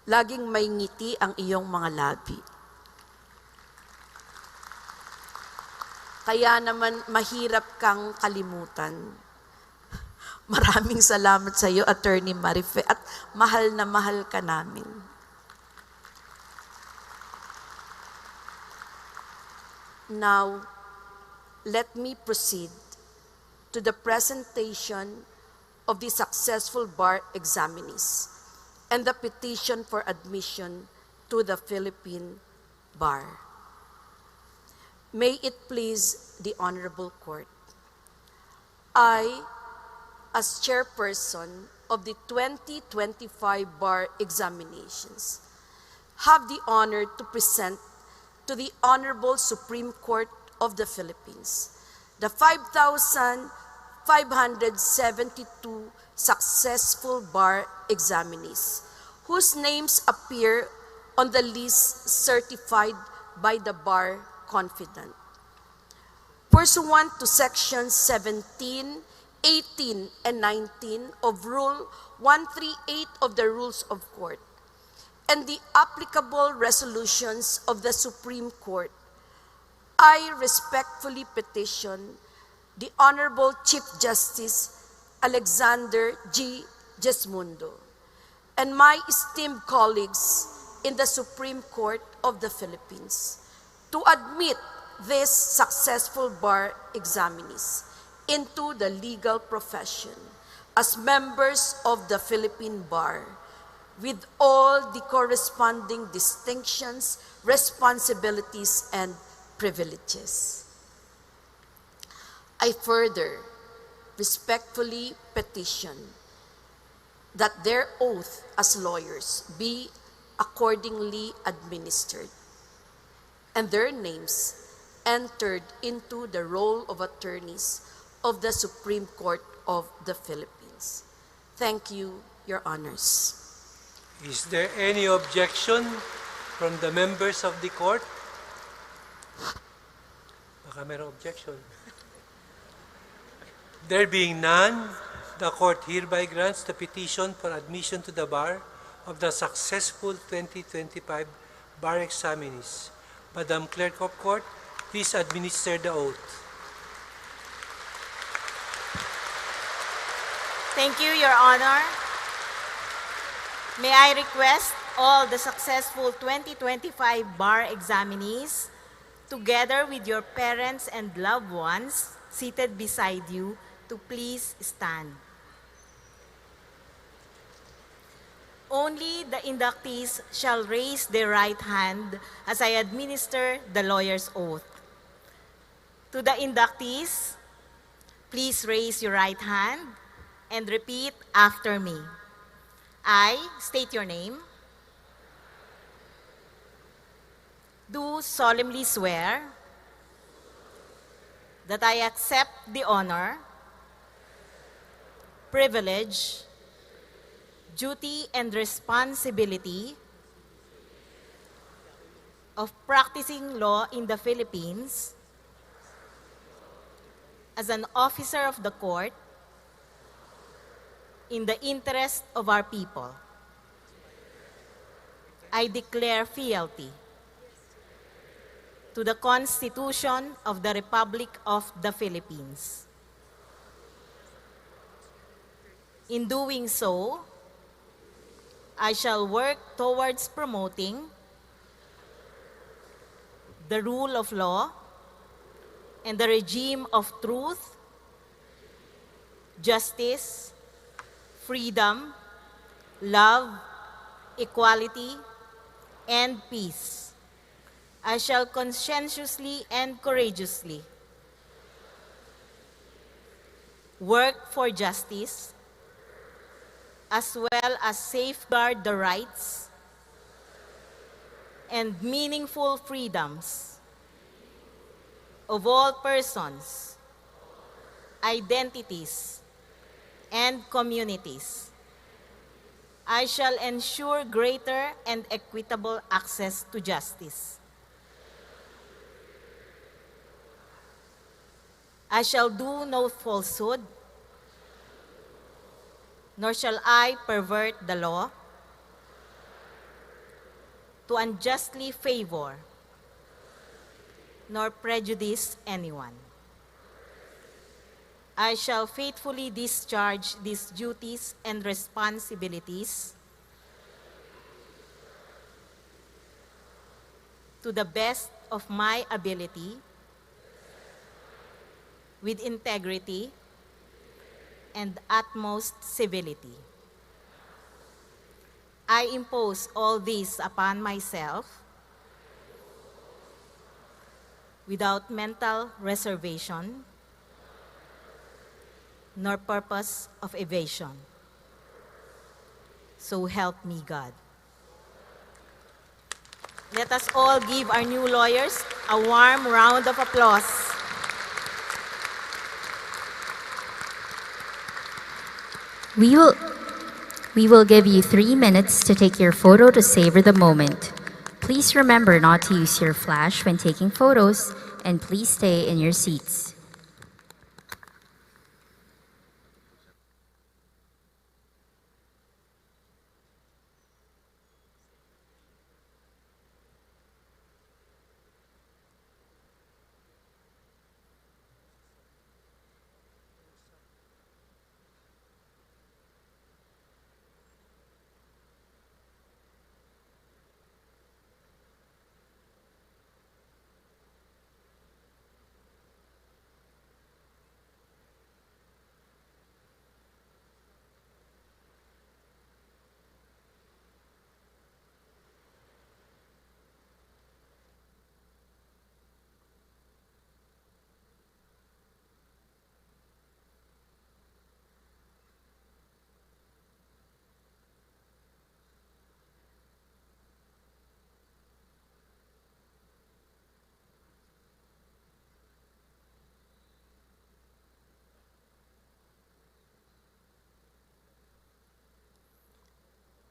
G: Laging may ngiti ang iyong mga labi. Kaya naman mahirap kang kalimutan. Maraming salamat sa iyo, Attorney Marife, at mahal na mahal ka namin. Now, let me proceed to the presentation of the successful bar examinees and the petition for admission to the Philippine Bar. May it please the Honorable Court. I, as chairperson of the 2025 bar examinations, have the honor to present to the Honorable Supreme Court of the Philippines the 5,572 successful bar examinees whose names appear on the list certified by the bar confidant. Pursuant to sections 17, 18, and 19 of Rule 138 of the Rules of Court, and the applicable resolutions of the Supreme Court, I respectfully petition the Honorable Chief Justice Alexander G. Gesmundo and my esteemed colleagues in the Supreme Court of the Philippines to admit these successful bar examinees into the legal profession as members of the Philippine Bar, with all the corresponding distinctions, responsibilities, and privileges. I further respectfully petition that their oath as lawyers be accordingly administered and their names entered into the roll of attorneys of the Supreme Court of the Philippines. Thank you, Your Honors.
F: Is there any objection from the members of the court? Baka mayroong objection. There being none, the court hereby grants the petition for admission to the bar of the successful 2025 bar examinees. Madam Clerk of Court, please administer the oath.
B: Thank you, Your Honor. May I request all the successful 2025 bar examinees, together with your parents and loved ones seated beside you, to please stand. Only the inductees shall raise their right hand as I administer the lawyer's oath. To the inductees, please raise your right hand and repeat after me. I state your name. Do solemnly swear that I accept the honor, privilege, duty, and responsibility of practicing law in the Philippines as an officer of the court in the interest of our people. I declare fealty to the Constitution of the Republic of the Philippines. In doing so, I shall work towards promoting the rule of law and the regime of truth, justice, freedom, love, equality, and peace. I shall conscientiously and courageously work for justice, as well as safeguard the rights and meaningful freedoms of all persons, identities, and communities. I shall ensure greater and equitable access to justice. I shall do no falsehood, nor shall I pervert the law to unjustly favor nor prejudice anyone. I shall faithfully discharge these duties and responsibilities to the best of my ability, with integrity and utmost civility. I impose all this upon myself without mental reservation nor purpose of evasion. So help me God. Let us all give our new lawyers a warm round of applause.
A: We will give you 3 minutes to take your photo to savor the moment. Please remember not to use your flash when taking photos, and please stay in your seats.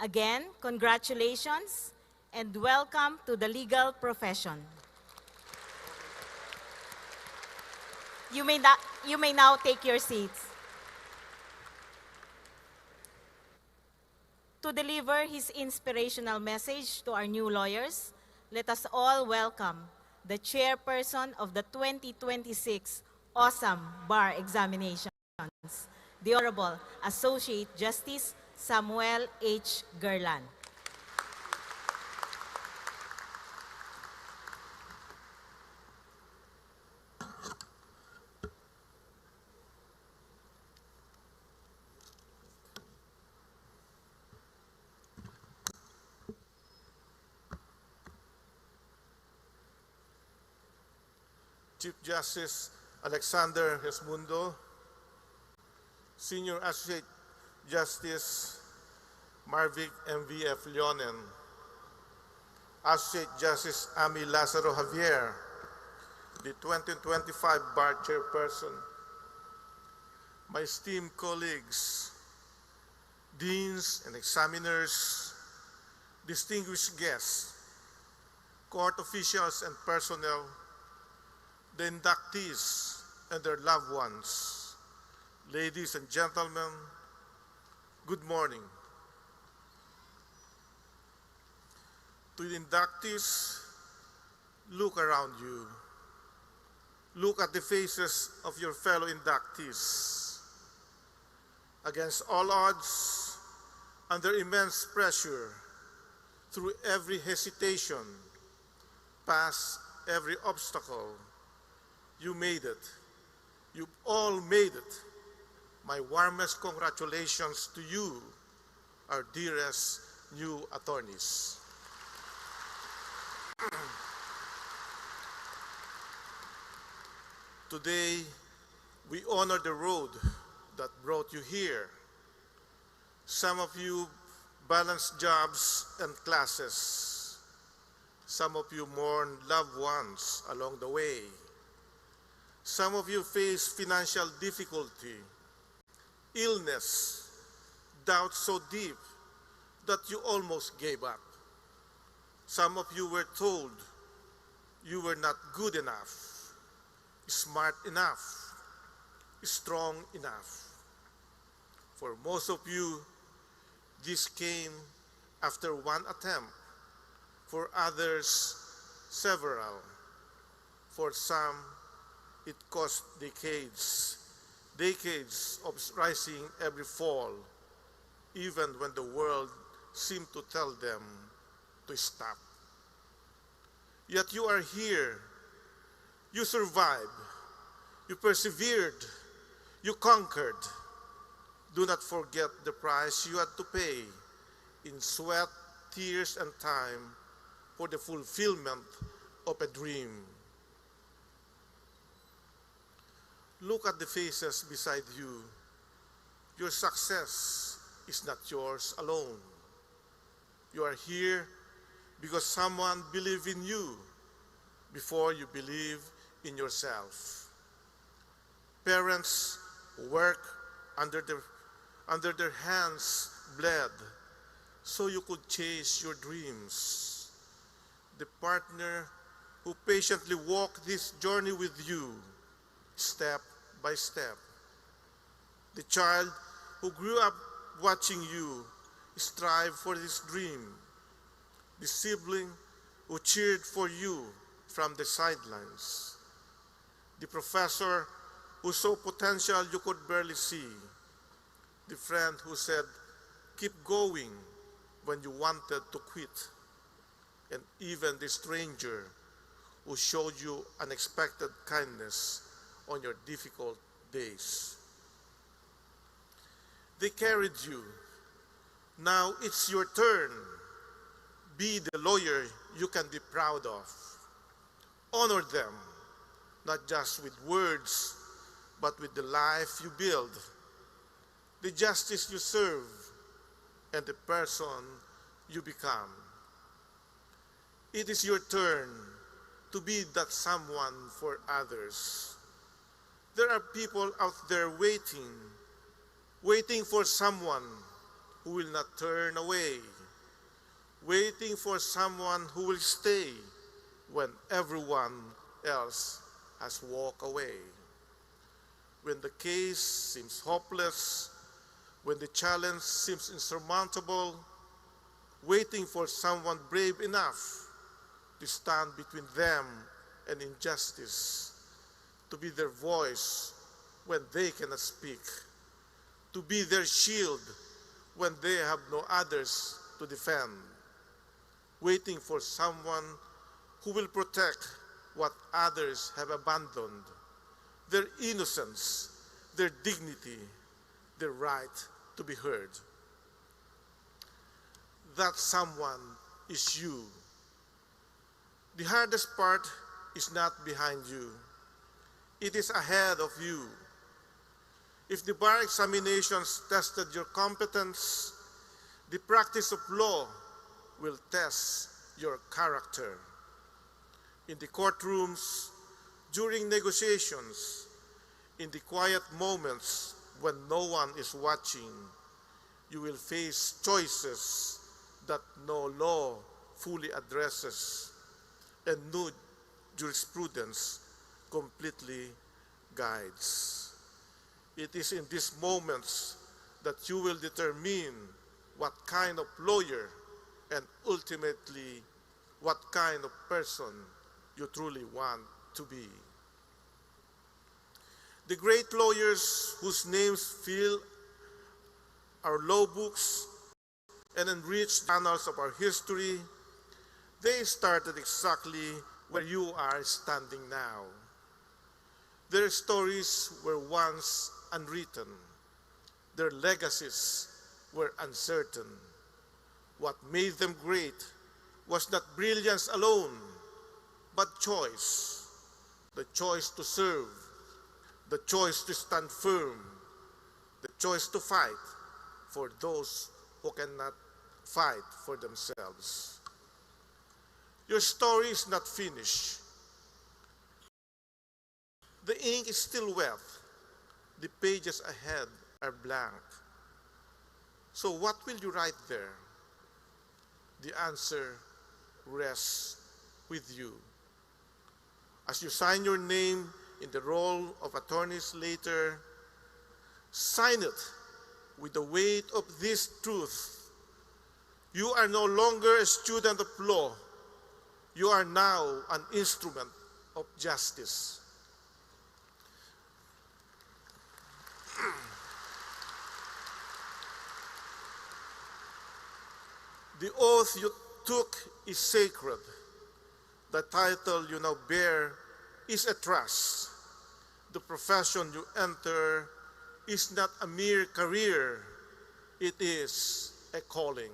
B: Again, congratulations and welcome to the legal profession. You may now take your seats. To deliver his inspirational message to our new lawyers, let us all welcome the chairperson of the 2026 Awesome Bar Examinations, the Honorable Associate Justice Samuel H. Gerlan.
C: Chief Justice Alexander Hesmundo, Senior Associate Justice Marvic M.V.F. Leonen, Associate Justice Ami Lazaro Javier, the 2025 Bar Chairperson, my esteemed colleagues, deans and examiners, distinguished guests, court officials and personnel, the inductees and their loved ones, ladies and gentlemen, good morning. To the inductees, look around you. Look at the faces of your fellow inductees. Against all odds, under immense pressure, through every hesitation, past every obstacle, you made it. You've all made it. my warmest congratulations to you, our dearest new attorneys. Today, we honor the road that brought you here. Some of you balanced jobs and classes. Some of you mourn loved ones along the way. Some of you face financial difficulty, illness, doubt so deep that you almost gave up. Some of you were told you were not good enough, smart enough, strong enough. For most of you, this came after one attempt. For others, several. For some, it cost decades of rising every fall, even when the world seemed to tell them to stop. Yet you are here. You survived. You persevered. You conquered. Do not forget the price you had to pay in sweat, tears, and time for the fulfillment of a dream. Look at the faces beside you. Your success is not yours alone. You are here because someone believed in you before you believe in yourself. Parents who work under their hands bled so you could chase your dreams. The partner who patiently walked this journey with you step by step. The child who grew up watching you strive for this dream. The sibling who cheered for you from the sidelines. The professor who saw potential you could barely see. The friend who said, "Keep going," when you wanted to quit. And even the stranger who showed you unexpected kindness on your difficult days. They carried you. Now it's your turn. Be the lawyer you can be proud of. Honor them, not just with words, but with the life you build, the justice you serve, and the person you become. It is your turn to be that someone for others. There are people out there waiting for someone who will not turn away, waiting for someone who will stay when everyone else has walked away. When the case seems hopeless, when the challenge seems insurmountable, waiting for someone brave enough to stand between them and injustice, to be their voice when they cannot speak, to be their shield when they have no others to defend, waiting for someone who will protect what others have abandoned, their innocence, their dignity, their right to be heard. That someone is you. The hardest part is not behind you. It is ahead of you. If the bar examinations tested your competence, the practice of law will test your character. In the courtrooms, during negotiations, in the quiet moments when no one is watching, you will face choices that no law fully addresses and no jurisprudence completely guides. It is in these moments that you will determine what kind of lawyer and ultimately what kind of person you truly want to be. The great lawyers whose names fill our law books and enrich the annals of our history, they started exactly where you are standing now. Their stories were once unwritten, Their legacies were uncertain. What made them great was not brilliance alone, but choice. The choice to serve, the choice to stand firm, the choice to fight for those who cannot fight for themselves. Your story is not finished. The ink is still wet. The pages ahead are blank. So what will you write there? The answer rests with you. As you sign your name in the roll of attorneys later, sign it with the weight of this truth. You are no longer a student of law. You are now an instrument of justice. The oath you took is sacred. The title you now bear is a trust. The profession you enter is not a mere career, it is a calling.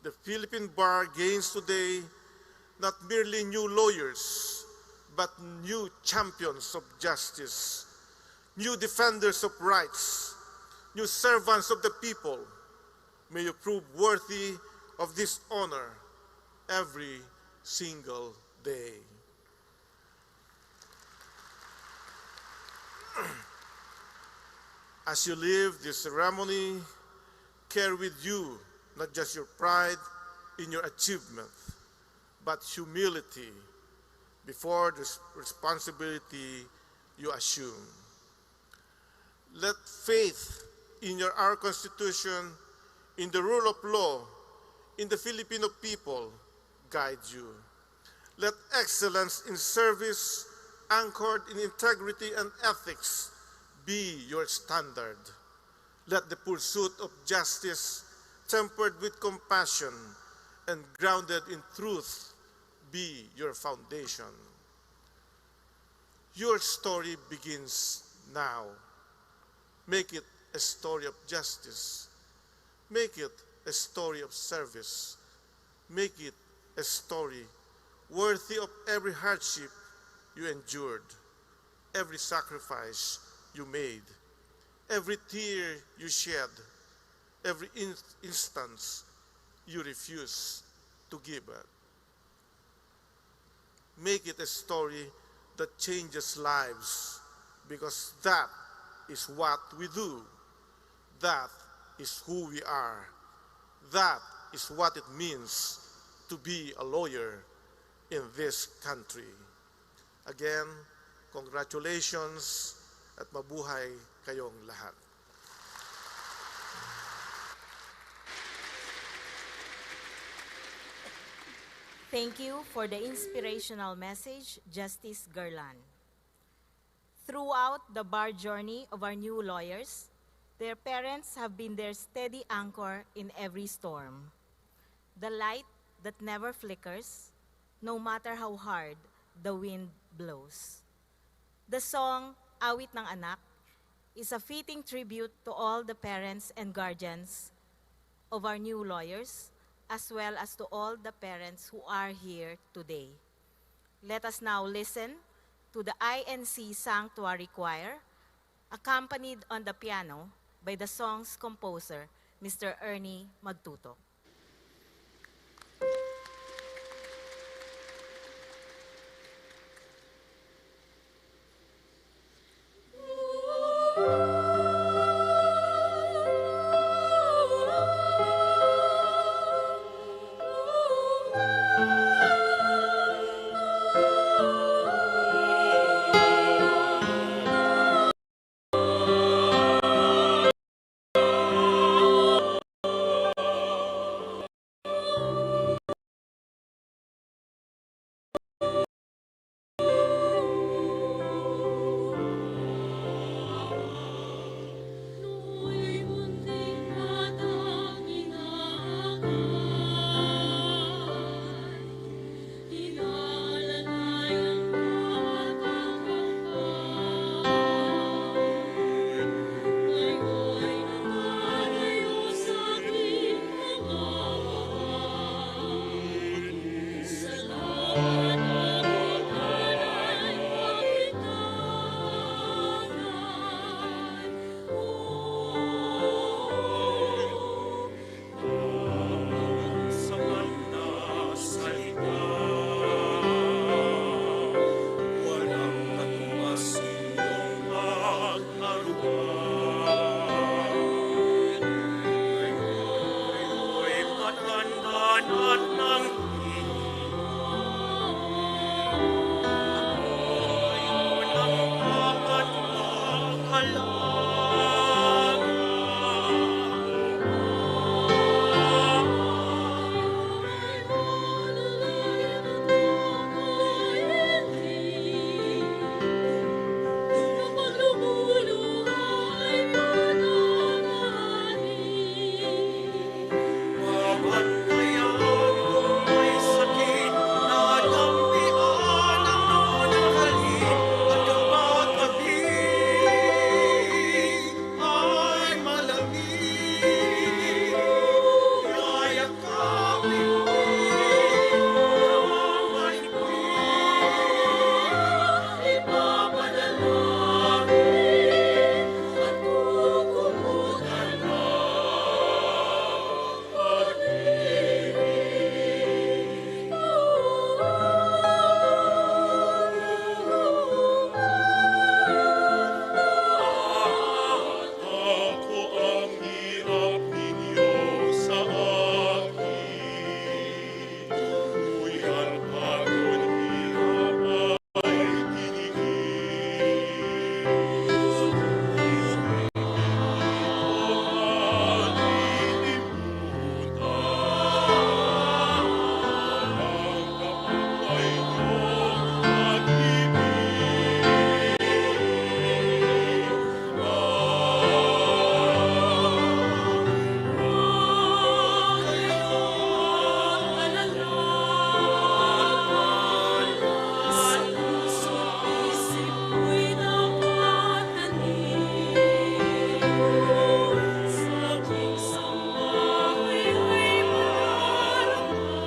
C: The Philippine Bar gains today not merely new lawyers, but new champions of justice, new defenders of rights, new servants of the people. May you prove worthy of this honor every single day. As you leave this ceremony, carry with you not just your pride in your achievement, but humility before this responsibility you assume. Let faith in our Constitution, in the rule of law, in the Filipino people guide you. Let excellence in service, anchored in integrity and ethics, be your standard. Let the pursuit of justice, tempered with compassion and grounded in truth, be your foundation. Your story begins now. Make it a story of justice. Make it a story of service. Make it a story worthy of every hardship you endured, every sacrifice you made, every tear you shed, every instance you refused to give up. Make it a story that changes lives, because that is what we do. That is who we are. That is what it means to be a lawyer in this country. Again, congratulations at mabuhay kayong lahat.
B: Thank you for the inspirational message, Justice Garland. Throughout the bar journey of our new lawyers, their parents have been their steady anchor in every storm. The light that never flickers, no matter how hard the wind blows. The song, Awit ng Anak, is a fitting tribute to all the parents and guardians of our new lawyers, as well as to all the parents who are here today. Let us now listen to the INC Sanctuary Choir, accompanied on the piano by the song's composer, Mr. Ernie Magtuto.
D: Ako ang hirap ninyo sa akin. Nguyang pagod hirap ay tiniis. Subuhin ko malilimutan ang kapantay niyong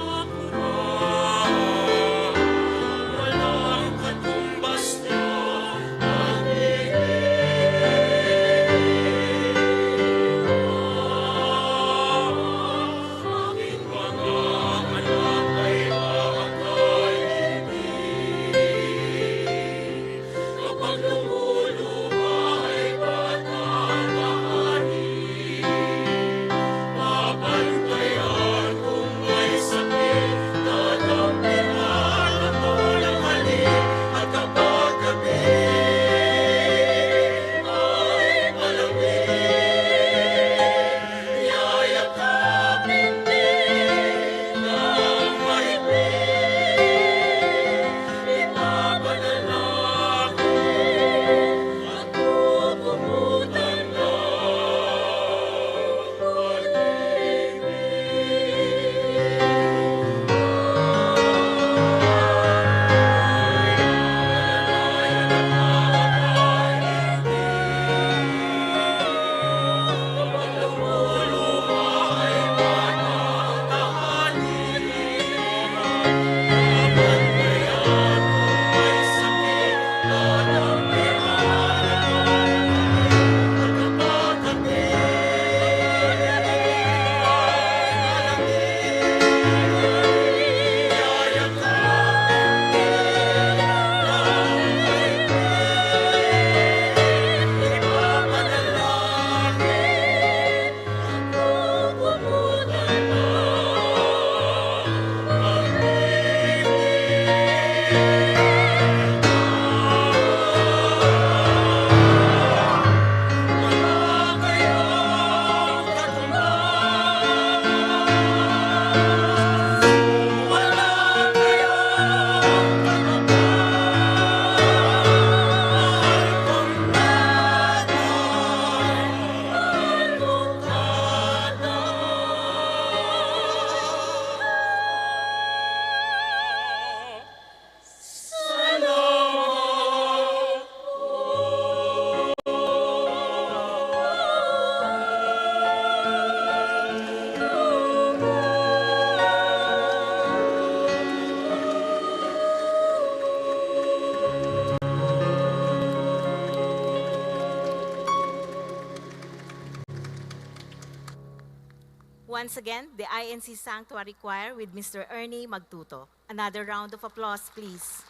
D: pag-ibig. Walang katumbas niya ang aking mga anak ay makakaibig. Kapag lumuluha ay patatahanin. Papantayan kung may sakit, dadampihan ako ng halik. At kapag gabi ay malamig, yayakapin din ng mahigpit. Ipapanalangin at kukumutan ng
B: Once again, the INC Sanctuary Choir with Mr. Ernie Magtuto. Another round of applause, please.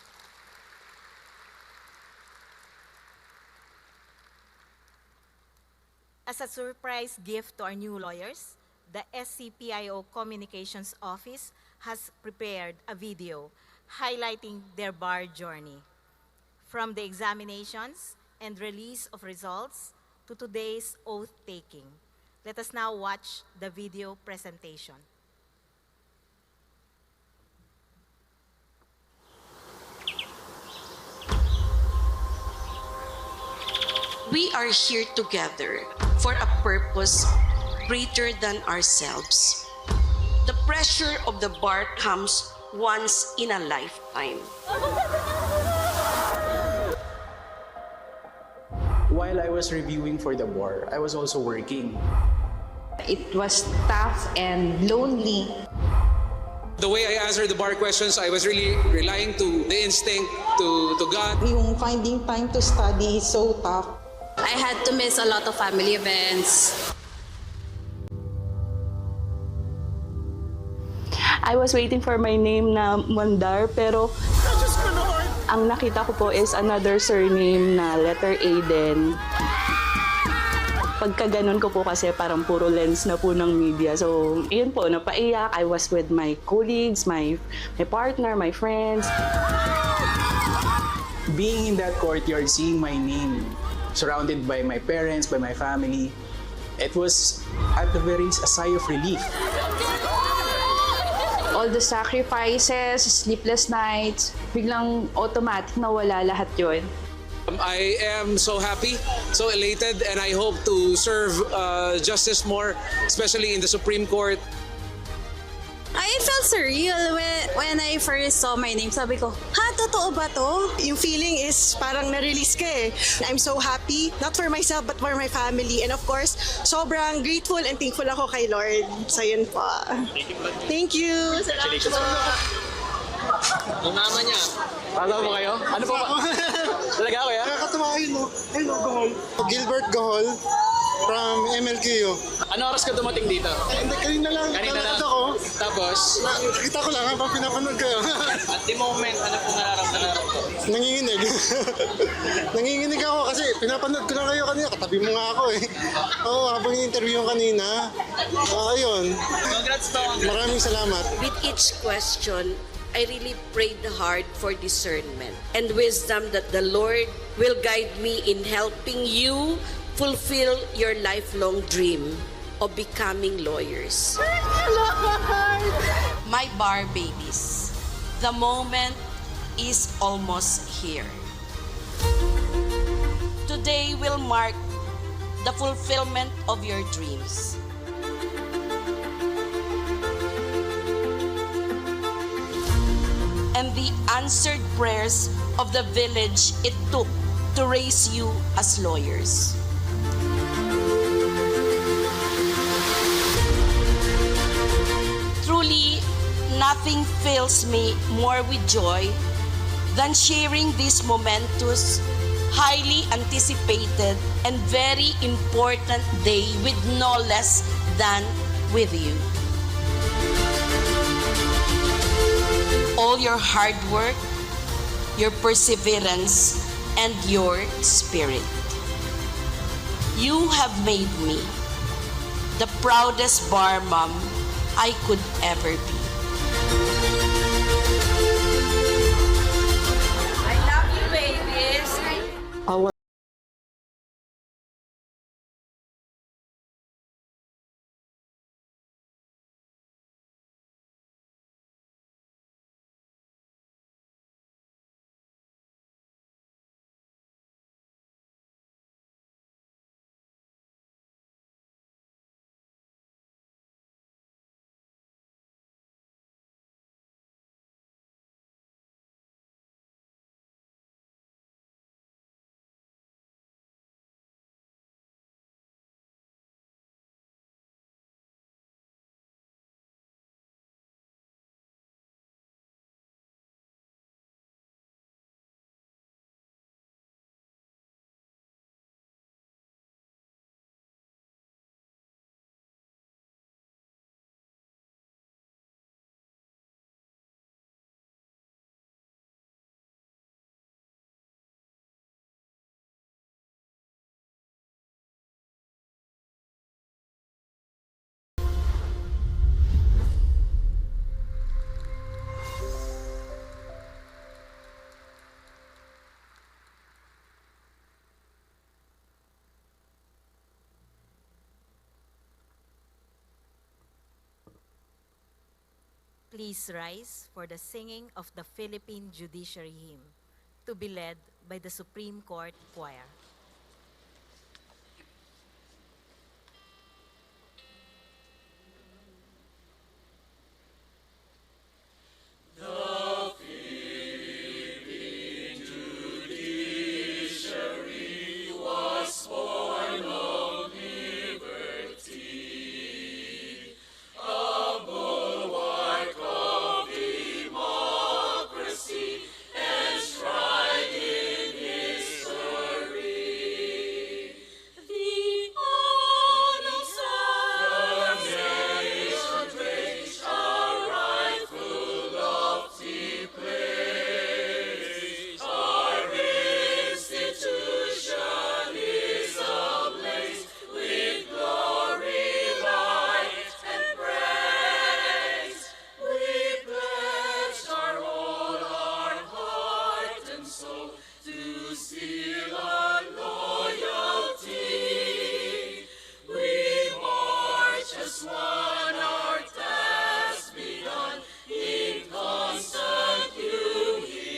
B: As a surprise gift to our new lawyers, the SCPIO Communications Office has prepared a video highlighting their bar journey. From the examinations, and release of results to today's oath-taking. Let us now watch the video presentation.
G: We are here together for a purpose greater than ourselves. The pressure of the bar comes once in a lifetime.
H: While I was reviewing for the bar, I was also working.
I: It was tough and lonely.
J: The way I answered the bar questions, I was really relying to the instinct, to God.
I: Yung finding time to study is so tough.
K: I had to miss a lot of family events.
L: I was waiting for my name na Mondar, pero ang nakita ko po is another surname na letter A din. Pagka ganun ko po kasi parang puro lens na po ng media. So, yun po, napaiyak. I was with my colleagues, my partner, my friends.
H: Being in that courtyard, seeing my name, surrounded by my parents, by my family, it was at the very a sigh of relief.
I: All the sacrifices, sleepless nights, biglang automatic nawala lahat yun.
J: I am so happy, so elated, and I hope to serve justice more, especially in the Supreme Court.
K: I felt surreal when I first saw my name. Sabi ko, ha, totoo ba to?
M: Yung feeling is parang na-release ka eh. I'm so happy, not for myself but for my family. And of course, sobrang grateful and thankful ako kay Lord. So yun po. Thank you. Congratulations po.
J: Ang mama niya.
H: Paano mo kayo? Ano po? Talaga ako yan?
N: Nakakatawa yun, no? Hello, Gahol. Gilbert Gahol from MLQU.
H: Ano oras ka dumating dito?
N: Hindi, kanina lang.
H: Kanina lang.
N: Ako.
H: Tapos?
N: Nakita ko lang habang pinapanood kayo.
H: At the moment, ano po nararamdaman ko?
N: Nanginginig. Nanginginig ako kasi pinapanood ko na kayo kanina. Katabi mo nga ako eh. Oo, habang in-interview yung kanina. Ayun.
H: Congrats po.
N: Maraming salamat.
G: With each question, I really prayed hard for discernment and wisdom that the Lord will guide me in helping you fulfill your lifelong dream of becoming lawyers. My bar babies, the moment is almost here. Today will mark the fulfillment of your dreams. And the answered prayers of the village it took to raise you as lawyers. Truly, nothing fills me more with joy than sharing this momentous, highly anticipated, and very important day with no less than with you. All your hard work, your perseverance, and your spirit. You have made me the proudest bar mom I could ever be. I love you, babies.
B: Please rise for the singing of the Philippine Judiciary Hymn, to be led by the Supreme Court Choir.
D: The Philippine judiciary was born of liberty, a bulwark of democracy, enshrined in history. The honors of the nation reached a rightful lofty place. Our institution is ablaze with glory, light, and praise. We pledge our whole, our heart and soul to seal our loyalty. We march as one, our task begun in constant unity.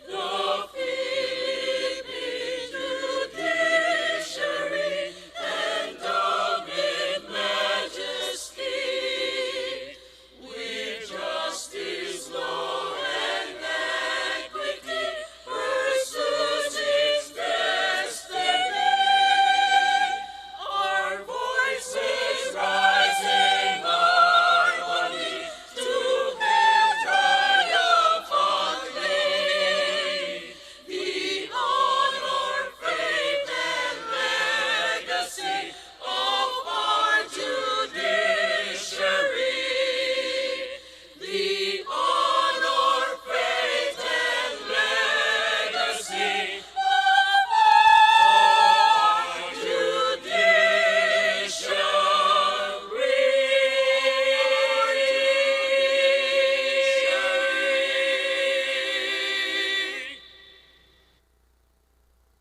D: The Philippine judiciary, endowed majesty, with justice, law, and equity, pursues its destiny. Our voices rise in harmony to hail triumphantly the honor, faith, and legacy of our judiciary. The honor, faith, and legacy of our judiciary.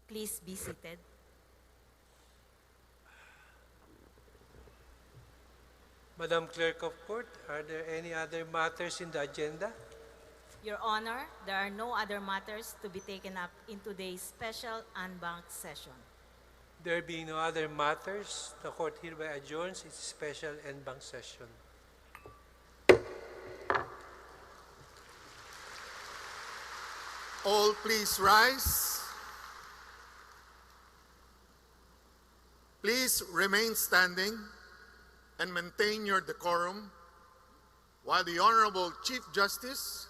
B: Please be seated.
F: Madam Clerk of Court, are there any other matters in the agenda?
B: Your Honor, there are no other matters to be taken up in today's special unbanked session.
F: There being no other matters, the court hereby adjourns its special en banc session.
O: All please rise. Please remain standing and maintain your decorum while the Honorable Chief Justice,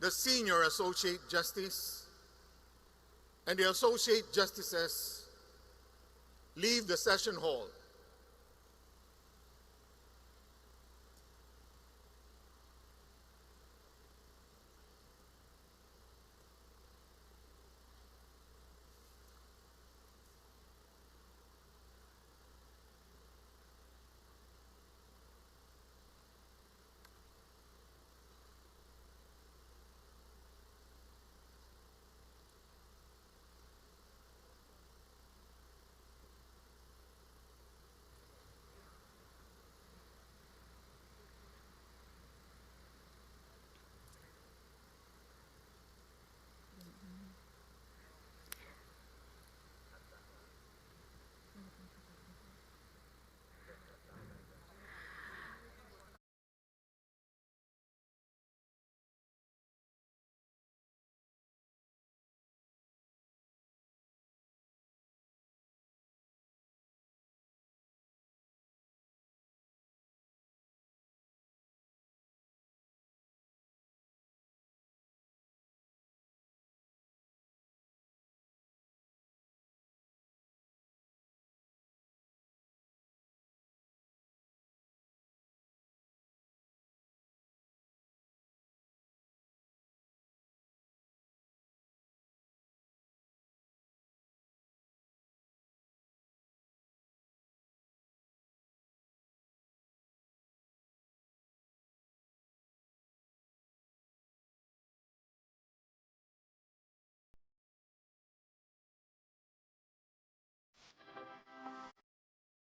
O: the Senior Associate Justice, and the Associate Justices leave the session hall.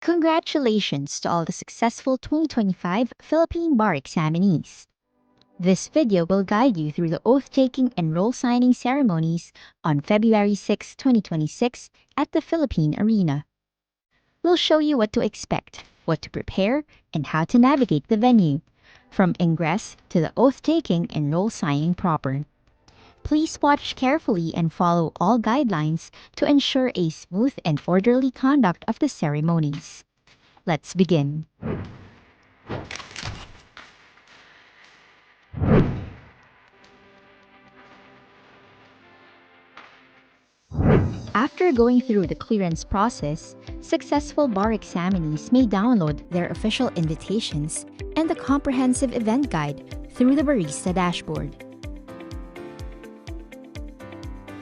A: Congratulations to all the successful 2025 Philippine Bar examinees. This video will guide you through the oath-taking and roll signing ceremonies on February 6, 2026 at the Philippine Arena. We'll show you what to expect, what to prepare, and how to navigate the venue, from ingress to the oath-taking and roll signing proper. Please watch carefully and follow all guidelines to ensure a smooth and orderly conduct of the ceremonies. Let's begin. After going through the clearance process, successful bar examinees may download their official invitations and the comprehensive event guide through the barista dashboard.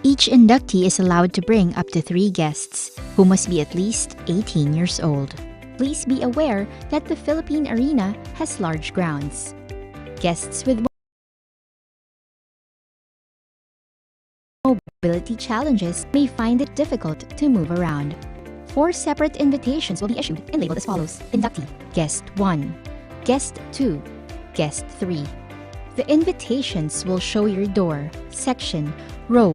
A: Each inductee is allowed to bring up to 3 guests, who must be at least 18 years old. Please be aware that the Philippine Arena has large grounds. Guests with mobility challenges may find it difficult to move around. 4 separate invitations will be issued and labeled as follows: Inductee, Guest 1, Guest 2, Guest 3. The invitations will show your door, section, row,